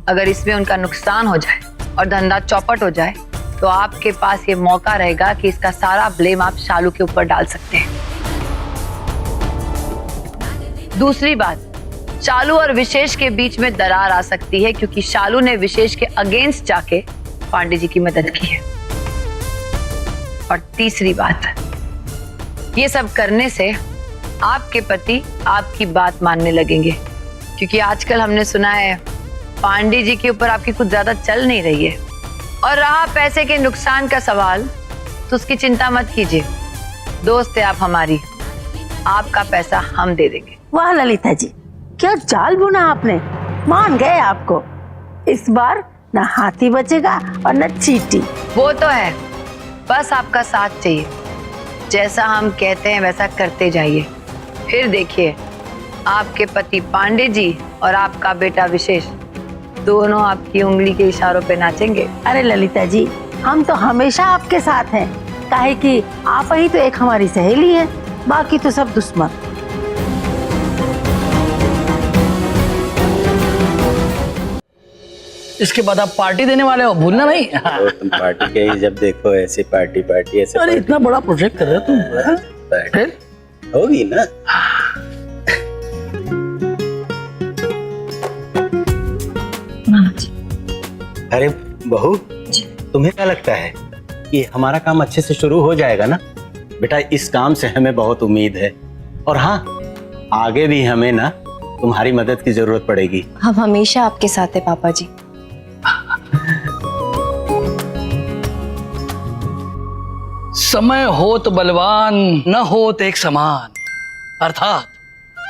अगर इसमें उनका नुकसान हो जाए और धंधा चौपट हो जाए तो आपके पास ये मौका रहेगा कि इसका सारा ब्लेम आप शालू के ऊपर डाल सकते हैं। दूसरी बात, शालू और विशेष के बीच में दरार आ सकती है, क्योंकि शालू ने विशेष के अगेंस्ट जाके पांडे जी की मदद की है। और तीसरी बात, ये सब करने से आपके पति आपकी बात मानने लगेंगे, क्योंकि आजकल हमने सुना है पांडे जी के ऊपर आपकी कुछ ज्यादा चल नहीं रही है। और रहा पैसे के नुकसान का सवाल, तो उसकी चिंता मत कीजिए, दोस्त है आप हमारी, आपका पैसा हम दे देंगे। वाह ललिता जी, क्या जाल बुना आपने, मान गए आपको। इस बार न हाथी बचेगा और न चींटी। वो तो है, बस आपका साथ चाहिए। जैसा हम कहते हैं वैसा करते जाइए, फिर देखिए आपके पति पांडे जी और आपका बेटा विशेष दोनों आपकी उंगली के इशारों पे नाचेंगे। अरे ललिता जी, हम तो हमेशा आपके साथ हैं, काहे कि आप ही तो एक हमारी सहेली है, बाकी तो सब दुश्मन। इसके बाद आप पार्टी देने वाले हो, भूलना नहीं। तो तुम पार्टी के ही जब देखो ऐसे पार्टी पार्टी ऐसे। अरे इतना बड़ा प्रोजेक्ट कर रहे हो तुम, फिर होगी ना। अरे बहू, तुम्हें क्या लगता है कि हमारा काम अच्छे से शुरू हो जाएगा ना? बेटा, इस काम से हमें बहुत उम्मीद है, और हाँ, आगे भी हमें ना तुम्हारी मदद की जरूरत पड़ेगी। हम हमेशा आपके साथ हैं पापा जी। समय होत बलवान न होत एक समान, अर्थात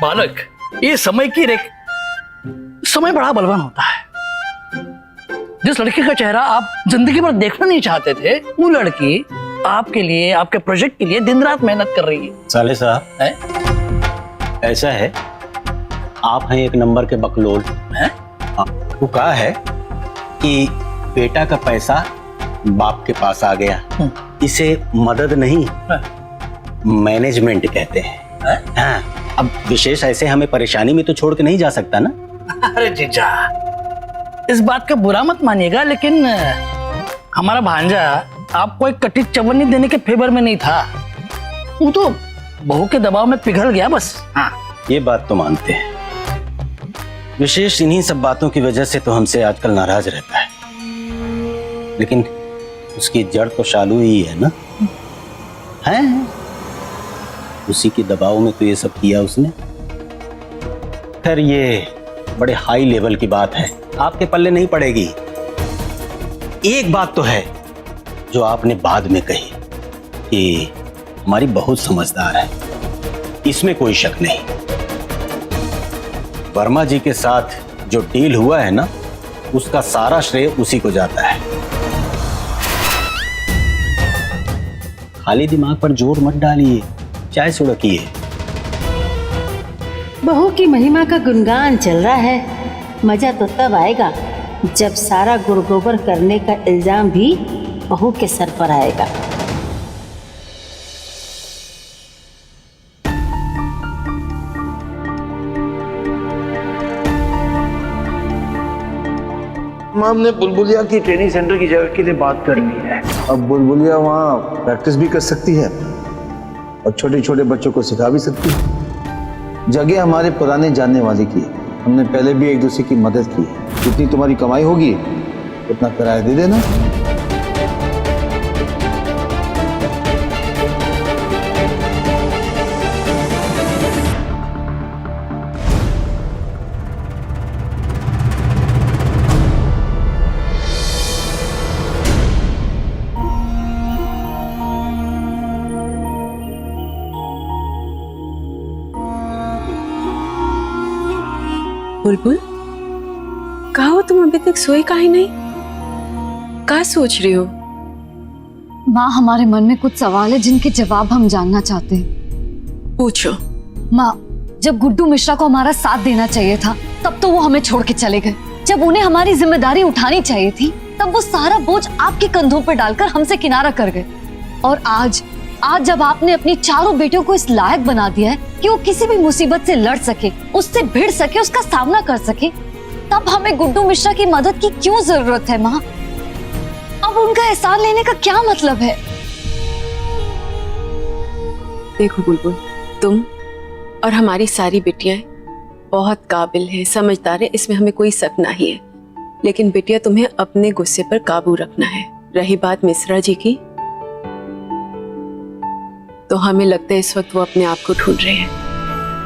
बालक, ये समय की समय बड़ा बलवान होता है। जिस लड़की का चेहरा आप जिंदगी भर देखना नहीं चाहते थे, वो लड़की आपके लिए, आपके प्रोजेक्ट के लिए दिन रात मेहनत कर रही है। साले साहब, ऐसा है, आप हैं एक नंबर के बकलोल हैं। वो कहा है कि बेटा का पैसा बाप के पास आ गया, इसे मदद नहीं मैनेजमेंट कहते हैं। हाँ, अब विशेष ऐसे हमें परेशानी में तो छोड़ के नहीं जा सकता ना। अरे जीजा, इस बात का बुरा मत मानिएगा, लेकिन हमारा भांजा आपको एक कटी चवन्नी देने के फेवर में नहीं था। वो तो बहू के दबाव में पिघल गया बस। हाँ ये बात तो मानते हैं। विशेष इन्हीं सब बातों की वजह से तो हमसे आजकल नाराज रहता है, लेकिन उसकी जड़ तो शालू ही है ना। है उसी के दबाव में तो ये सब किया उसने। खैर ये बड़े हाई लेवल की बात है, आपके पल्ले नहीं पड़ेगी। एक बात तो है जो आपने बाद में कही कि हमारी बहुत समझदार है, इसमें कोई शक नहीं। वर्मा जी के साथ जो डील हुआ है ना, उसका सारा श्रेय उसी को जाता है। खाली दिमाग पर जोर मत डालिए, चाय सुड़किए। बहू की महिमा का गुणगान चल रहा है, मजा तो तब आएगा जब सारा गुड़ गोबर करने का इल्जाम भी बहू के सर पर आएगा। हमने बुलबुलिया की ट्रेनिंग सेंटर की जगह के लिए बात करनी है। अब बुलबुलिया वहाँ प्रैक्टिस भी कर सकती है और छोटे छोटे बच्चों को सिखा भी सकती है। जगह हमारे पुराने जानने वाले की है, हमने पहले भी एक दूसरे की मदद की है। जितनी तुम्हारी कमाई होगी उतना किराया दे देना। बुलबुल, कहा हो तुम अभी तक सोई काहे नहीं? क्या सोच रही हो? माँ, हमारे मन में कुछ सवाल है जिनके जवाब हम जानना चाहते हैं। पूछो। माँ, जब गुड्डू मिश्रा को हमारा साथ देना चाहिए था तब तो वो हमें छोड़ के चले गए। जब उन्हें हमारी जिम्मेदारी उठानी चाहिए थी तब वो सारा बोझ आपके कंधों पर डालकर हमसे किनारा कर गए। और आज जब आपने अपनी चारों बेटियों को इस लायक बना दिया है कि वो किसी भी मुसीबत से लड़ सके, उससे भिड़ सके, उसका सामना कर सके, तब हमें गुड्डू मिश्रा की मदद की क्यों जरूरत है माँ? अब उनका एहसान लेने का क्या मतलब है? देखो बुलबुल, तुम और हमारी सारी बिटियां बहुत काबिल हैं, समझदार हैं, इसमें हमें कोई शक नहीं है। लेकिन बिटिया, तुम्हें अपने गुस्से पर काबू रखना है। रही बात मिश्रा जी की, तो हमें लगता है इस वक्त वो अपने आप को ढूंढ रहे हैं,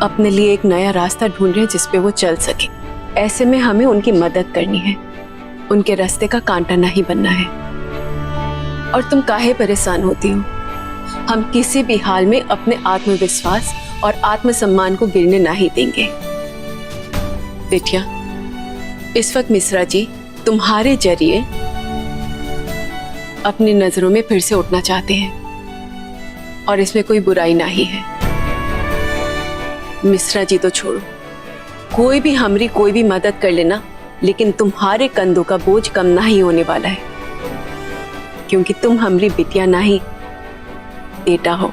अपने लिए एक नया रास्ता ढूंढ रहे हैं जिस पे वो चल सके। ऐसे में हमें उनकी मदद करनी है, उनके रास्ते का कांटा नहीं बनना है। और तुम काहे परेशान होती हो? हम किसी भी हाल में अपने आत्मविश्वास और आत्मसम्मान को गिरने नहीं देंगे। बेटिया, इस वक्त मिश्रा जी तुम्हारे जरिए अपनी नजरों में फिर से उठना चाहते हैं और इसमें कोई बुराई नहीं है। मिश्रा जी तो छोड़ो, कोई भी हमारी कोई भी मदद कर लेना, लेकिन तुम्हारे कंधों का बोझ कम नहीं होने वाला है, क्योंकि तुम हमारी बिटिया नहीं बेटा हो,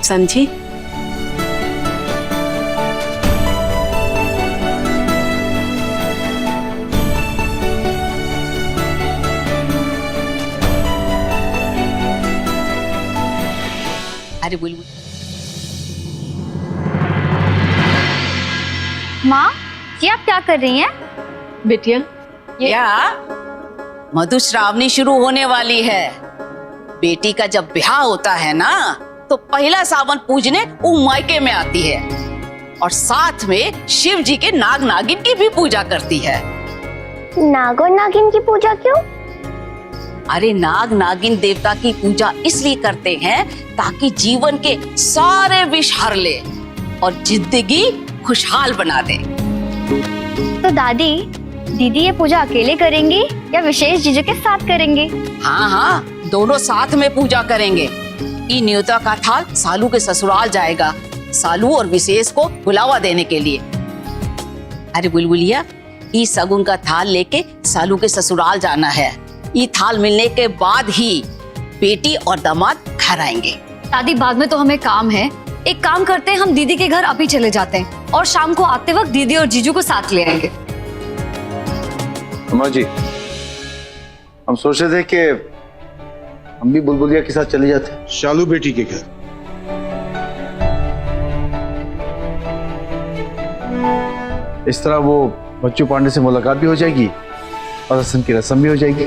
समझी? अरे बुलबुल, माँ, ये आप क्या कर रही हैं? बिटिया, क्या मधुश्रावणी शुरू होने वाली है। बेटी का जब ब्याह होता है ना, तो पहला सावन पूजने वो मायके में आती है और साथ में शिव जी के नाग नागिन की भी पूजा करती है। नाग और नागिन की पूजा क्यों? अरे नाग नागिन देवता की पूजा इसलिए करते हैं ताकि जीवन के सारे विष हर ले और जिंदगी खुशहाल बना दे। तो दादी, दीदी ये पूजा अकेले करेंगी या विशेष जीजू के साथ करेंगे? हाँ हाँ, दोनों साथ में पूजा करेंगे। ई न्योता का थाल सालू के ससुराल जाएगा, सालू और विशेष को बुलावा देने के लिए। अरे बुलबुलिया, ई सगुन का थाल लेके सालू के ससुराल जाना है। ये थाल मिलने के बाद ही बेटी और दामाद घर आएंगे। दादी, बाद में तो हमें काम है। एक काम करते हैं, हम दीदी के घर अभी चले जाते हैं और शाम को आते वक्त दीदी और जीजू को साथ ले आएंगे। अम्मा जी, हम सोच रहे थे कि हम भी बुलबुलिया के साथ चले जाते। शालू बेटी के घर इस तरह वो बच्चू पांडे से मुलाकात भी हो जाएगी और रस्म की रस्म भी हो जाएगी।